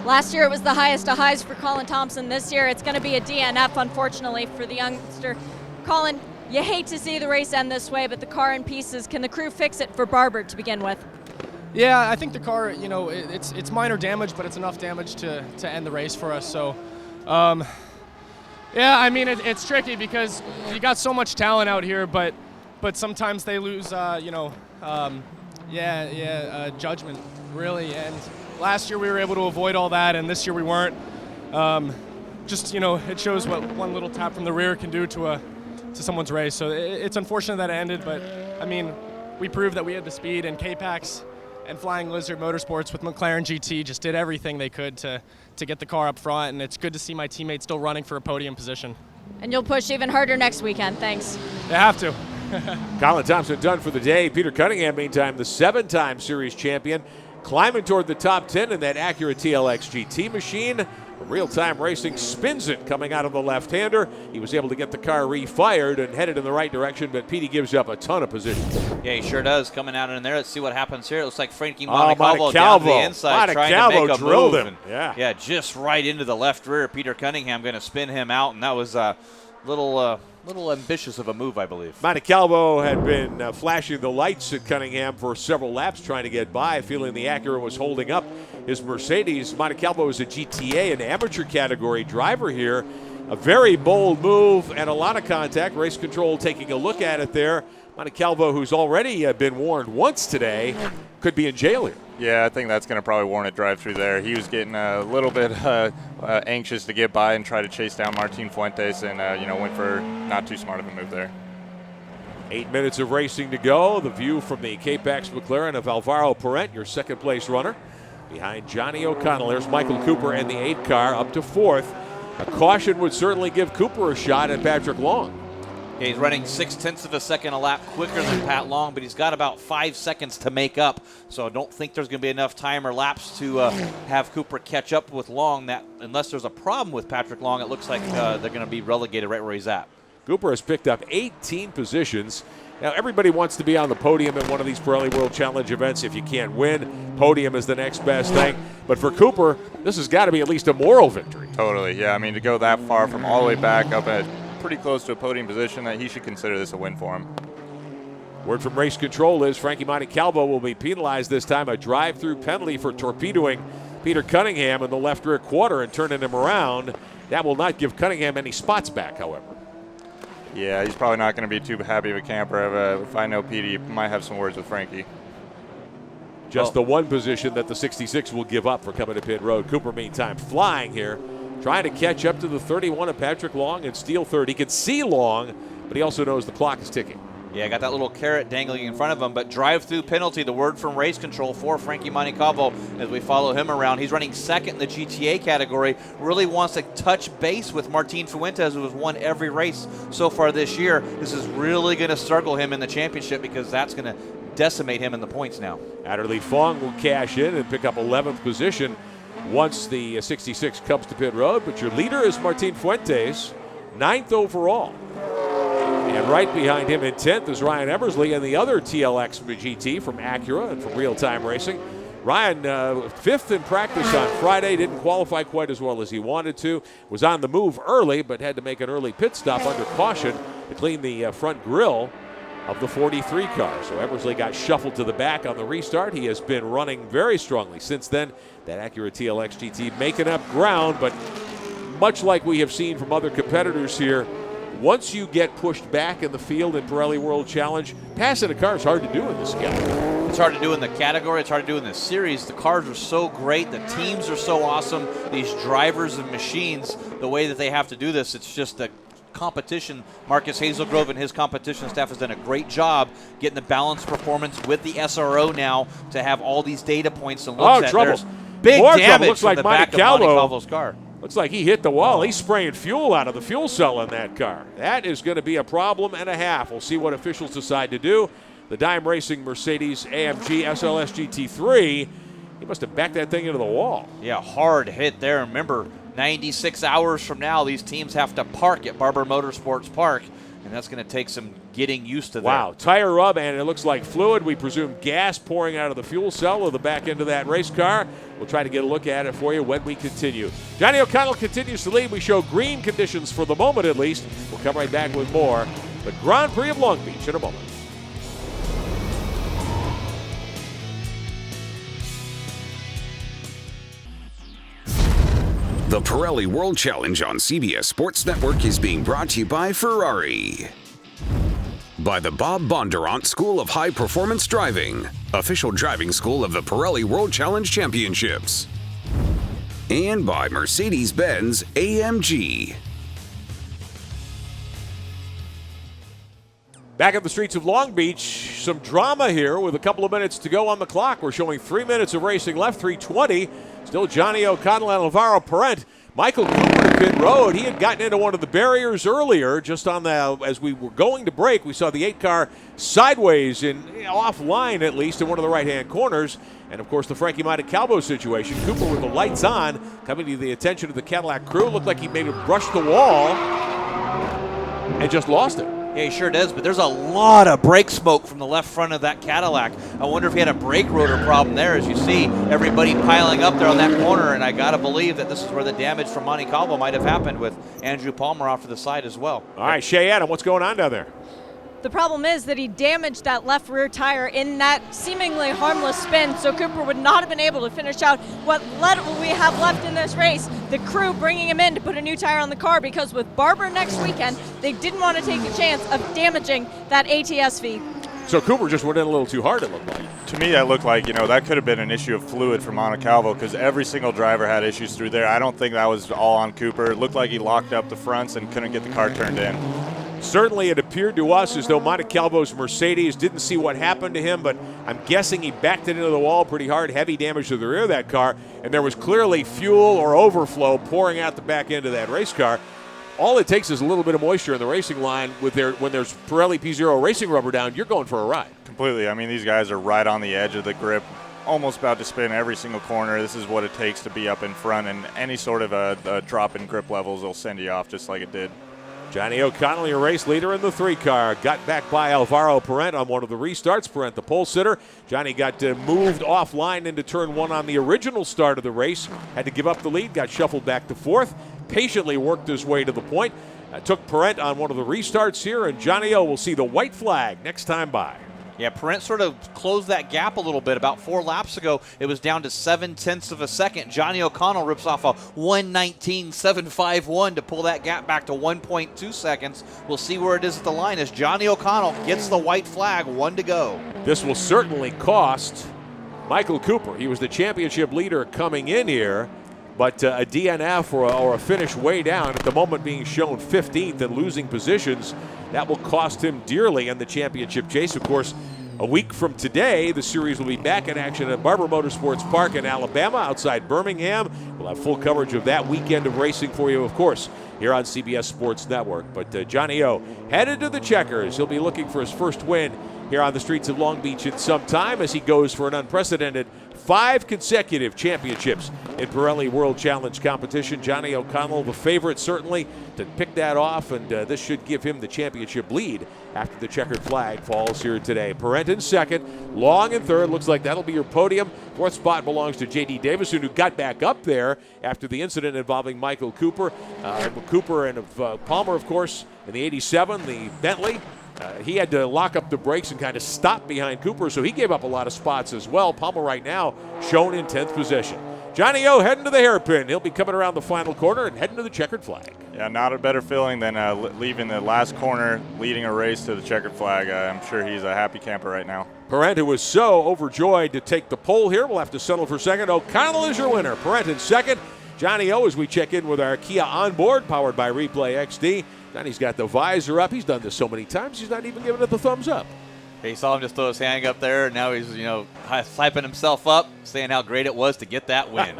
Last year it was the highest of highs for Colin Thompson. This year it's going to be a DNF, unfortunately, for the youngster. Colin, you hate to see the race end this way, but the car in pieces. Can the crew fix it for Barber to begin with? Yeah, I think the car, it's minor damage, but it's enough damage to end the race for us. So, yeah, I mean, it's tricky because you got so much talent out here, but sometimes they lose, judgment, really. And last year we were able to avoid all that, and this year we weren't. It shows what one little tap from the rear can do to someone's race. So it's unfortunate that it ended, but I mean, we proved that we had the speed, and K-Pax and Flying Lizard Motorsports with McLaren GT just did everything they could to get the car up front, and it's good to see my teammates still running for a podium position. And you'll push even harder next weekend. Thanks. They have to. Colin Thompson done for the day. Peter Cunningham, meantime, the 7-time series champion, climbing toward the top 10 in that Acura TLX GT machine. Real-time racing spins it coming out of the left-hander. He was able to get the car refired and headed in the right direction, but Petey gives up a ton of position. Yeah, he sure does. Coming out in there. Let's see what happens here. It looks like Frankie Montecalvo down the inside trying to make a move. Him. Yeah, just right into the left rear. Peter Cunningham going to spin him out, and that was a little ambitious of a move, I believe. Montecalvo had been flashing the lights at Cunningham for several laps trying to get by, feeling the Acura was holding up his Mercedes. Montecalvo is a GTA, an amateur category driver here. A very bold move and a lot of contact. Race control taking a look at it there. Montecalvo, who's already been warned once today, could be in jail here. Yeah, I think that's going to probably warrant a drive-through there. He was getting a little bit anxious to get by and try to chase down Martin Fuentes, and went for not too smart of a move there. 8 minutes of racing to go. The view from the K-Pax McLaren of Alvaro Parent, your second-place runner. Behind Johnny O'Connell, there's Michael Cooper and the 8 car up to 4th. A caution would certainly give Cooper a shot at Patrick Long. Yeah, he's running 0.6 of a second a lap quicker than Pat Long, but he's got about 5 seconds to make up. So I don't think there's going to be enough time or laps to have Cooper catch up with Long. That unless there's a problem with Patrick Long, it looks like they're going to be relegated right where he's at. Cooper has picked up 18 positions. Now, everybody wants to be on the podium at one of these Pirelli World Challenge events. If you can't win, podium is the next best thing. But for Cooper, this has got to be at least a moral victory. Totally, yeah. I mean, to go that far from all the way back up at pretty close to a podium position, that he should consider this a win for him. Word from race control is Frankie Montecalvo will be penalized this time, a drive-through penalty for torpedoing Peter Cunningham in the left rear quarter and turning him around. That will not give Cunningham any spots back, however. Yeah, he's probably not going to be too happy of a camper. If I know Pete, he might have some words with Frankie. Just the one position that the 66 will give up for coming to pit road. Cooper, meantime, flying here, trying to catch up to the 31 of Patrick Long and steal third. He can see Long, but he also knows the clock is ticking. Yeah, got that little carrot dangling in front of him, but drive-through penalty, the word from race control for Frankie Montecalvo as we follow him around. He's running second in the GTA category, really wants to touch base with Martin Fuentes, who has won every race so far this year. This is really going to struggle him in the championship because that's going to decimate him in the points now. Adderley Fong will cash in and pick up 11th position once the 66 comes to pit road, but your leader is Martin Fuentes, 9th overall. And right behind him in 10th is Ryan Eversley and the other TLX GT from Acura and from Real Time Racing. Ryan, 5th in practice on Friday, didn't qualify quite as well as he wanted to. Was on the move early, but had to make an early pit stop under caution to clean the front grille of the 43 car. So Eversley got shuffled to the back on the restart. He has been running very strongly since then. That Acura TLX GT making up ground, but much like we have seen from other competitors here, once you get pushed back in the field in Pirelli World Challenge, passing a car is hard to do in this category. It's hard to do in the category. It's hard to do in the series. The cars are so great. The teams are so awesome. These drivers and machines, the way that they have to do this, it's just the competition. Marcus Hazelgrove and his competition staff has done a great job getting the balanced performance with the SRO now to have all these data points and looks at. Trouble. There's big More damage looks from like the back of Montecalvo's car. Looks like he hit the wall. He's spraying fuel out of the fuel cell in that car. That is going to be a problem and a half. We'll see what officials decide to do. The Dime Racing Mercedes AMG SLS GT3, he must have backed that thing into the wall. Yeah, hard hit there. Remember, 96 hours from now, these teams have to park at Barber Motorsports Park, and that's going to take some getting used to that. Wow, tire rub, and it looks like fluid. We presume gas pouring out of the fuel cell of the back end of that race car. We'll try to get a look at it for you when we continue. Johnny O'Connell continues to lead. We show green conditions for the moment at least. We'll come right back with more. The Grand Prix of Long Beach in a moment. The Pirelli World Challenge on CBS Sports Network is being brought to you by Ferrari. By the Bob Bondurant School of High Performance Driving, official driving school of the Pirelli World Challenge Championships. And by Mercedes-Benz AMG. Back at the streets of Long Beach, some drama here with a couple of minutes to go on the clock. We're showing 3 minutes of racing left, 3:20. Still Johnny O'Connell and Alvaro Parent. Michael Cooper to pit road. He had gotten into one of the barriers earlier. Just on the, as we were going to break, we saw the 8 car sideways and offline at least in one of the right-hand corners. And of course the Frankie Montecalvo situation. Cooper with the lights on, coming to the attention of the Cadillac crew. Looked like he maybe brushed the wall and just lost it. Yeah, he sure does, but there's a lot of brake smoke from the left front of that Cadillac. I wonder if he had a brake rotor problem there. As you see, everybody piling up there on that corner, and I got to believe that this is where the damage from Montecalvo might have happened with Andrew Palmer off to the side as well. All right, Shea Adam, what's going on down there? The problem is that he damaged that left rear tire in that seemingly harmless spin, so Cooper would not have been able to finish out what we have left in this race. The crew bringing him in to put a new tire on the car, because with Barber next weekend, they didn't want to take the chance of damaging that ATSV. So Cooper just went in a little too hard, it looked like. To me, that looked like, that could have been an issue of fluid for Montecalvo, because every single driver had issues through there. I don't think that was all on Cooper. It looked like he locked up the fronts and couldn't get the car turned in. Certainly it appeared to us as though Montecalvo's Mercedes didn't see what happened to him, but I'm guessing he backed it into the wall pretty hard, heavy damage to the rear of that car, and there was clearly fuel or overflow pouring out the back end of that race car. All it takes is a little bit of moisture in the racing line when there's Pirelli P0 racing rubber down, you're going for a ride. Completely. I mean, these guys are right on the edge of the grip, almost about to spin every single corner. This is what it takes to be up in front, and any sort of a drop in grip levels will send you off just like it did. Johnny O'Connell, your race leader in the 3 car, got back by Alvaro Parent on one of the restarts. Parent, the pole sitter. Johnny got moved offline into turn 1 on the original start of the race. Had to give up the lead, got shuffled back to 4th. Patiently worked his way to the point. Took Parent on one of the restarts here, and Johnny O will see the white flag next time by. Yeah, Parent sort of closed that gap a little bit. About 4 laps ago, it was down to 0.7 of a second. Johnny O'Connell rips off a 1:19.751 to pull that gap back to 1.2 seconds. We'll see where it is at the line as Johnny O'Connell gets the white flag, 1 to go. This will certainly cost Michael Cooper. He was the championship leader coming in here, but a DNF or a finish way down, at the moment being shown 15th and losing positions, that will cost him dearly in the championship chase. Of course, a week from today, the series will be back in action at Barber Motorsports Park in Alabama outside Birmingham. We'll have full coverage of that weekend of racing for you, of course, here on CBS Sports Network. But Johnny O headed to the checkers. He'll be looking for his first win here on the streets of Long Beach in some time as he goes for an unprecedented 5 consecutive championships in Pirelli World Challenge competition. Johnny O'Connell, the favorite certainly to pick that off, and this should give him the championship lead after the checkered flag falls here today. Parent in second, Long in third. Looks like that'll be your podium. 4th spot belongs to J.D. Davison, who got back up there after the incident involving Michael Cooper. Cooper and Palmer, of course, in the 87, the Bentley. He had to lock up the brakes and kind of stop behind Cooper, so he gave up a lot of spots as well. Palmer right now shown in 10th position. Johnny O heading to the hairpin. He'll be coming around the final corner and heading to the checkered flag. Yeah, not a better feeling than leaving the last corner, leading a race to the checkered flag. I'm sure he's a happy camper right now. Parent, who was so overjoyed to take the pole here, will have to settle for second. O'Connell is your winner. Parent in second. Johnny O, as we check in with our Kia Onboard, powered by Replay XD. Johnny's got the visor up. He's done this so many times, he's not even giving it the thumbs up. He saw him just throw his hand up there, and now he's, hyping himself up, saying how great it was to get that win.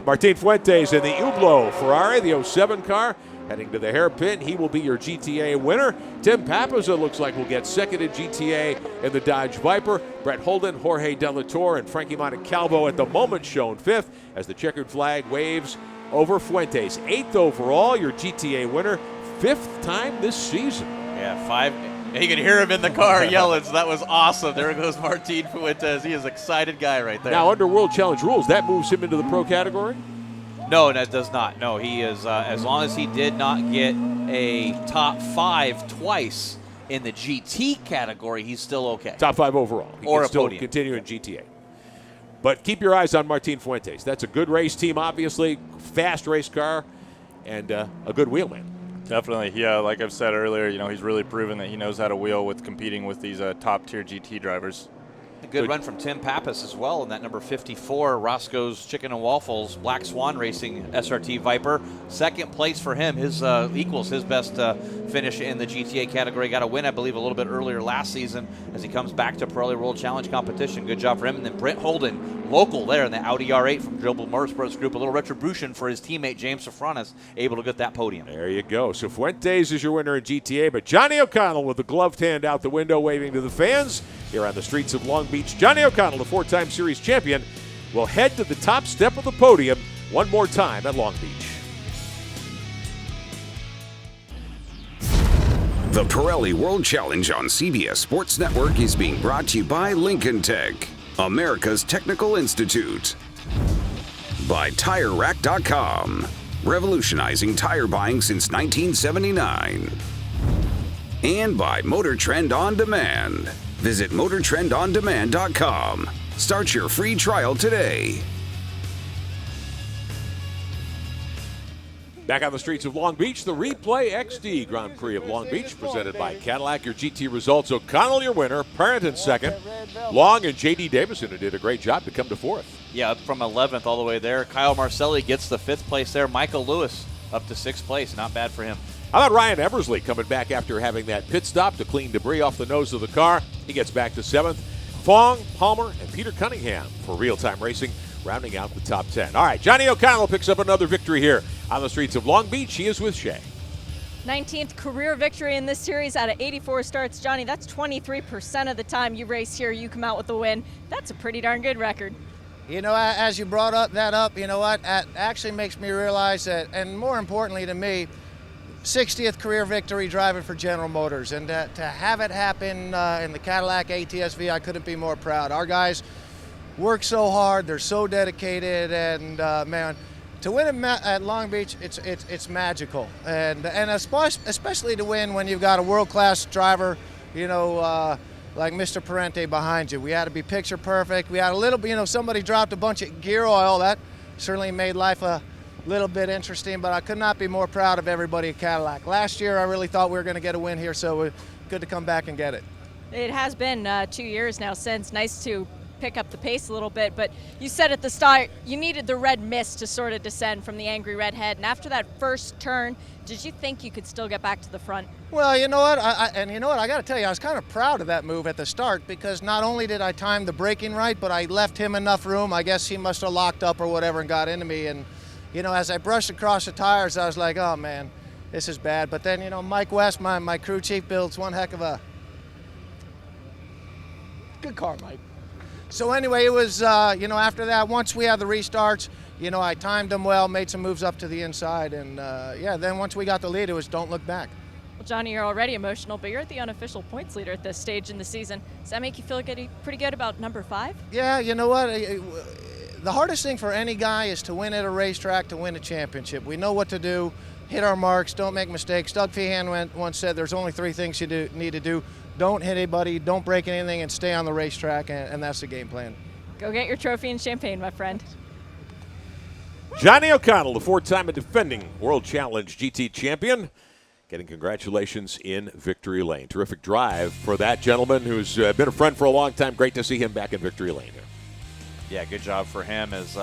Martin Fuentes in the Hublot Ferrari, the 07 car, heading to the hairpin. He will be your GTA winner. Tim Pappas, it looks like, will get second in GTA in the Dodge Viper. Brett Holden, Jorge De La Torre, and Frankie Montecalvo at the moment shown 5th as the checkered flag waves over Fuentes. 8th overall, your GTA winner. 5th time this season. Yeah, 5. You can hear him in the car yelling, so that was awesome. There goes Martin Fuentes. He is an excited guy right there. Now, under World Challenge rules, that moves him into the pro category? No, that does not. No, he is, as long as he did not get a top 5 twice in the GT category, he's still okay. Top 5 overall. He or can a still podium. continue in GTA. But keep your eyes on Martin Fuentes. That's a good race team, obviously. Fast race car and a good wheelman. Definitely. Yeah, like I've said earlier, he's really proven that he knows how to wheel with competing with these top-tier GT drivers. A good run from Tim Pappas as well in that number 54, Roscoe's Chicken and Waffles, Black Swan Racing SRT Viper. Second place for him. His equals his best finish in the GTA category. Got a win, I believe, a little bit earlier last season as he comes back to Pirelli World Challenge competition. Good job for him. And then Brent Holden, local there in the Audi R8 from Global Motorsports Group. A little retribution for his teammate James Safranis, able to get that podium. There you go. So Fuentes is your winner in GTA, but Johnny O'Connell with the gloved hand out the window waving to the fans here on the streets of Long Beach. Johnny O'Connell, the 4-time series champion, will head to the top step of the podium one more time at Long Beach. The Pirelli World Challenge on CBS Sports Network is being brought to you by Lincoln Tech, America's Technical Institute. By TireRack.com, revolutionizing tire buying since 1979. And by Motor Trend On Demand. Visit MotorTrendOnDemand.com. Start your free trial today. Back on the streets of Long Beach, the Replay XD Grand Prix of Long Beach, presented by Cadillac. Your GT results: O'Connell, your winner, Parent in second, Long and J.D. Davison, who did a great job to come to fourth. Yeah, up from 11th all the way there. Kyle Marcelli gets the 5th place there. Michael Lewis up to 6th place. Not bad for him. How about Ryan Eversley coming back after having that pit stop to clean debris off the nose of the car? He gets back to 7th. Fong, Palmer, and Peter Cunningham for real-time racing, rounding out the top 10. All right, Johnny O'Connell picks up another victory here on the streets of Long Beach. He is with Shea. 19th career victory in this series out of 84 starts. Johnny, that's 23% of the time you race here, you come out with the win. That's a pretty darn good record. You know, as you brought that up, you know what, that actually makes me realize that, and more importantly to me, 60th career victory driving for General Motors, and to have it happen in the Cadillac ATS-V, I couldn't be more proud. Our guys work so hard, they're so dedicated, and man, to win at Long Beach, it's magical, and especially to win when you've got a world-class driver, you know, like Mr. Parente behind you. We had to be picture perfect. We had a little bit, you know, somebody dropped a bunch of gear oil. That certainly made life a little bit interesting, but I could not be more proud of everybody at Cadillac. Last year, I really thought we were going to get a win here, so good to come back and get it. It has been 2 years now since. Nice to pick up the pace a little bit, but you said at the start you needed the red mist to sort of descend from the angry redhead, and after that first turn, did you think you could still get back to the front? Well, you know what, I got to tell you, I was kind of proud of that move at the start, because not only did I time the braking right, but I left him enough room. I guess he must have locked up or whatever and got into me, and you know, as I brushed across the tires, I was like, oh man, this is bad. But then, you know, Mike West, my crew chief, builds one heck of a good car, Mike. So anyway, it was, you know, after that, once we had the restarts, you know, I timed them well, made some moves up to the inside, and yeah, then once we got the lead, it was don't look back. Well, Johnny, you're already emotional, but you're the unofficial points leader at this stage in the season. Does that make you feel pretty good about number 5? Yeah, you know what? The hardest thing for any guy is to win at a racetrack, to win a championship. We know what to do, hit our marks, don't make mistakes. Doug Feehan once said there's only 3 things you need to do. Don't hit anybody, don't break anything, and stay on the racetrack, and that's the game plan. Go get your trophy and champagne, my friend. Johnny O'Connell, the 4-time defending World Challenge GT champion, getting congratulations in victory lane. Terrific drive for that gentleman who's been a friend for a long time. Great to see him back in victory lane. Yeah, good job for him. As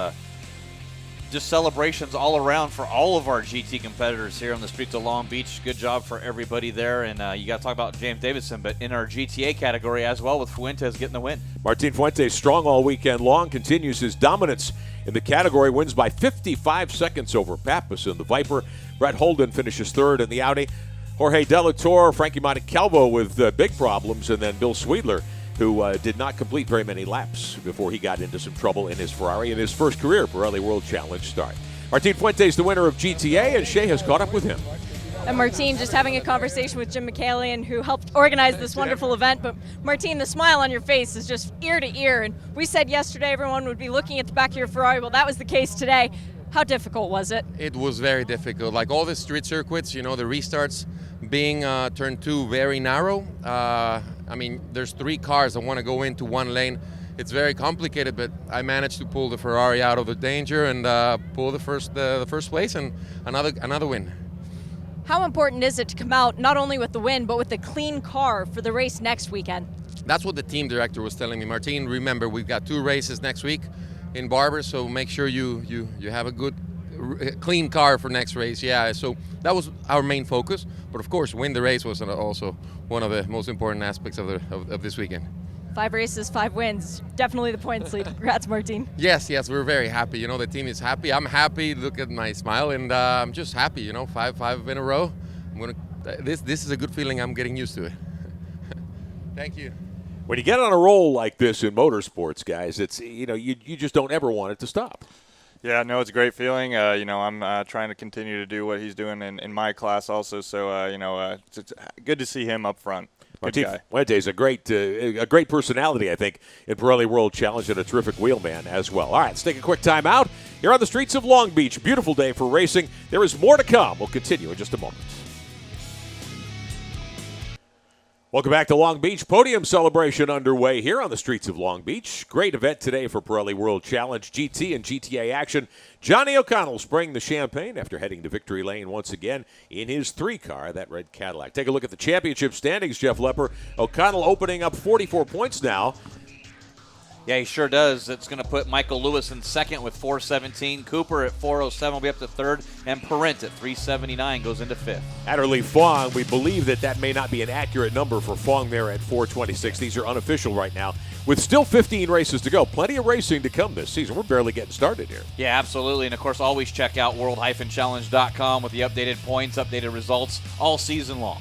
just celebrations all around for all of our GT competitors here on the streets of Long Beach. Good job for everybody there. And you got to talk about James Davidson, but in our GTA category as well, with Fuentes getting the win. Martin Fuentes, strong all weekend long, continues his dominance in the category, wins by 55 seconds over Pappas in the Viper. Brett Holden finishes third in the Audi. Jorge Delator, Frankie Montecalvo with big problems, and then Bill Sweedler, who did not complete very many laps before he got into some trouble in his Ferrari in his first career Pirelli World Challenge start. Martin Fuentes, the winner of GTA, and Shea has caught up with him. And Martin, just having a conversation with Jim McCallion, who helped organize this wonderful event. But Martin, the smile on your face is just ear to ear. And we said yesterday everyone would be looking at the back of your Ferrari. Well, that was the case today. How difficult was it? It was very difficult. Like all the street circuits, you know, the restarts being turn 2 very narrow. I mean, there's 3 cars that want to go into one lane. It's very complicated, but I managed to pull the Ferrari out of the danger and pull the first place and another win. How important is it to come out not only with the win, but with the clean car for the race next weekend? That's what the team director was telling me. Martin, remember, we've got 2 races next week in Barber, so make sure you have a good, clean car for next race. Yeah, so that was our main focus. But of course, win the race was also one of the most important aspects of this weekend. 5 races, 5 wins. Definitely the points lead. Congrats, Martin. Yes, we're very happy. You know, the team is happy. I'm happy. Look at my smile, and I'm just happy. You know, five in a row. This is a good feeling. I'm getting used to it. Thank you. When you get on a roll like this in motorsports, guys, it's you just don't ever want it to stop. Yeah, no, it's a great feeling. I'm trying to continue to do what he's doing in my class also. So it's good to see him up front. Martin Fuentes, a great personality, I think, in Pirelli World Challenge, and a terrific wheelman as well. All right, let's take a quick time out here on the streets of Long Beach. Beautiful day for racing. There is more to come. We'll continue in just a moment. Welcome back to Long Beach. Podium celebration underway here on the streets of Long Beach. Great event today for Pirelli World Challenge GT and GTA action. Johnny O'Connell spraying the champagne after heading to victory lane once again in his 3-car, that red Cadillac. Take a look at the championship standings, Jeff Lepper. O'Connell opening up 44 points now. Yeah, he sure does. It's going to put Michael Lewis in second with 417. Cooper at 407 will be up to third. And Parent at 379 goes into fifth. Adderley Fong, we believe that may not be an accurate number for Fong there at 426. These are unofficial right now. With still 15 races to go. Plenty of racing to come this season. We're barely getting started here. Yeah, absolutely. And, of course, always check out world-challenge.com with the updated points, updated results all season long.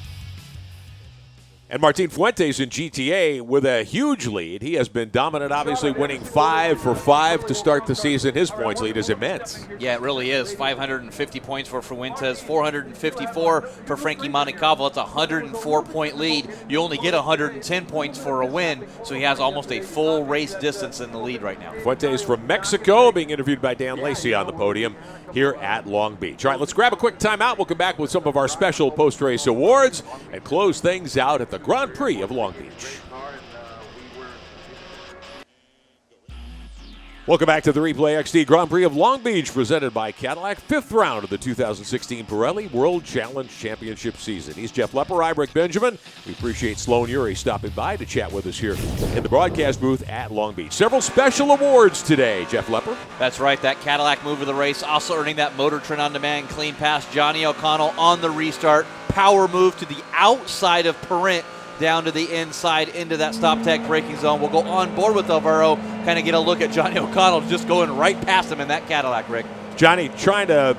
And Martin Fuentes in GTA with a huge lead. He has been dominant, obviously winning 5 for 5 to start the season. His points lead is immense. Yeah, it really is. 550 points for Fuentes, 454 for Frankie Montecalvo. That's a 104-point lead. You only get 110 points for a win, so he has almost a full race distance in the lead right now. Fuentes from Mexico being interviewed by Dan Lacey on the podium here at Long Beach. All right, let's grab a quick timeout. We'll come back with some of our special post-race awards and close things out at the Grand Prix of Long Beach. Welcome back to the Replay XD Grand Prix of Long Beach, presented by Cadillac. 5th round of the 2016 Pirelli World Challenge Championship season. He's Jeff Lepper, Eibach Benjamin. We appreciate Sloan Uri stopping by to chat with us here in the broadcast booth at Long Beach. Several special awards today, Jeff Lepper. That's right, that Cadillac move of the race, also earning that Motor Trend On Demand clean pass. Johnny O'Connell on the restart. Power move to the outside of Parent, down to the inside into that stop tech braking zone. We'll go on board with Alvaro, kind of get a look at Johnny O'Connell just going right past him in that Cadillac, Rick. Johnny trying to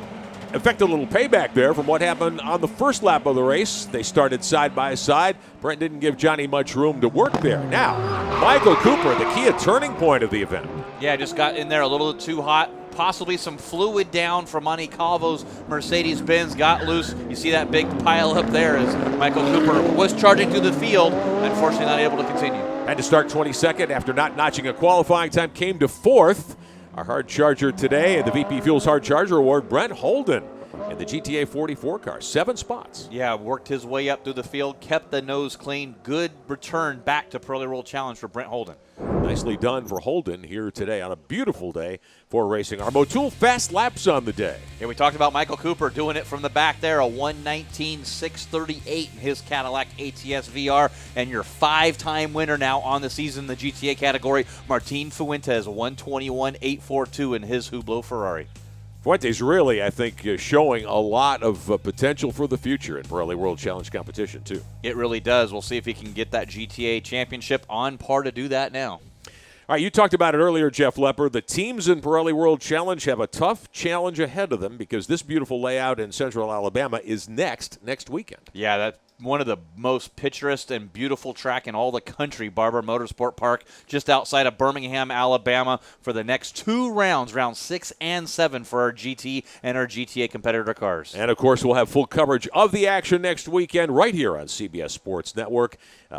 effect a little payback there from what happened on the first lap of the race. They started side by side. Brent didn't give Johnny much room to work there. Now, Michael Cooper, the key turning point of the event. Yeah, just got in there a little too hot. Possibly some fluid down from Montecalvo's Mercedes-Benz got loose. You see that big pile up there as Michael Cooper was charging through the field. Unfortunately, not able to continue. Had to start 22nd after not notching a qualifying time. Came to 4th. Our hard charger today, the VP Fuels Hard Charger Award, Brent Holden in the GTA 44 car. 7 spots. Yeah, worked his way up through the field, kept the nose clean. Good return back to Pirelli World Challenge for Brent Holden. Nicely done for Holden here today on a beautiful day for racing. Our MOTUL fast laps on the day. Yeah, we talked about Michael Cooper doing it from the back there, a 1:19.638 in his Cadillac ATS VR, and your 5-time winner now on the season in the GTA category, Martin Fuentes, 1:21.842 in his Hublot Ferrari. Fuentes really, I think, showing a lot of potential for the future in Pirelli World Challenge competition, too. It really does. We'll see if he can get that GTA championship on par to do that now. All right, you talked about it earlier, Jeff Lepper. The teams in Pirelli World Challenge have a tough challenge ahead of them because this beautiful layout in central Alabama is next weekend. Yeah, that's one of the most picturesque and beautiful track in all the country, Barber Motorsport Park, just outside of Birmingham, Alabama, for the next 2 rounds, rounds 6 and 7 for our GT and our GTA competitor cars. And, of course, we'll have full coverage of the action next weekend right here on CBS Sports Network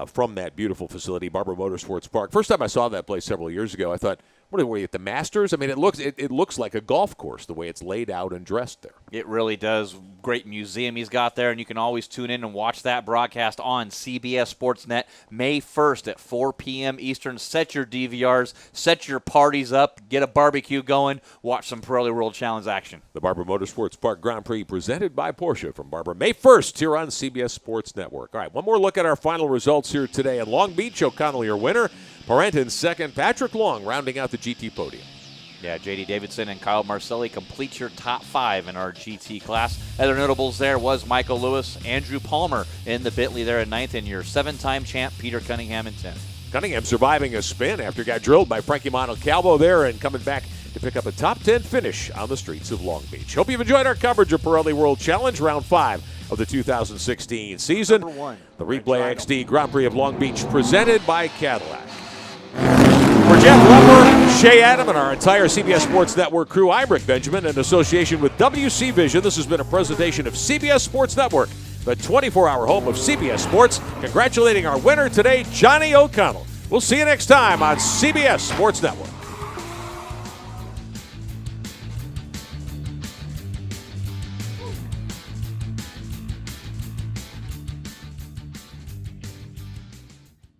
from that beautiful facility, Barber Motorsports Park. First time I saw that place several years ago, I thought, what are we at the Masters? I mean, it looks like a golf course the way it's laid out and dressed there. It really does. Great museum he's got there, and you can always tune in and watch that broadcast on CBS Sports Net May 1st at 4 p.m. Eastern. Set your DVRs, set your parties up, get a barbecue going, watch some Pirelli World Challenge action. The Barber Motorsports Park Grand Prix presented by Porsche from Barber May 1st here on CBS Sports Network. All right, one more look at our final results here today in Long Beach. O'Connell, your winner. Parent in second. Patrick Long rounding out the GT podium. Yeah, J.D. Davidson and Kyle Marcelli complete your top 5 in our GT class. Other notables there was Michael Lewis, Andrew Palmer in the Bentley there in 9th, and your 7-time champ Peter Cunningham in 10th. Cunningham surviving a spin after he got drilled by Frankie Montecalvo there and coming back to pick up a top 10 finish on the streets of Long Beach. Hope you've enjoyed our coverage of Pirelli World Challenge Round 5 of the 2016 season. The Replay XD Grand Prix of Long Beach presented by Cadillac. For Jeff Lepper, Shea Adam, and our entire CBS Sports Network crew, Eibach Benjamin, in association with WC Vision, this has been a presentation of CBS Sports Network, the 24-hour home of CBS Sports. Congratulating our winner today, Johnny O'Connell. We'll see you next time on CBS Sports Network.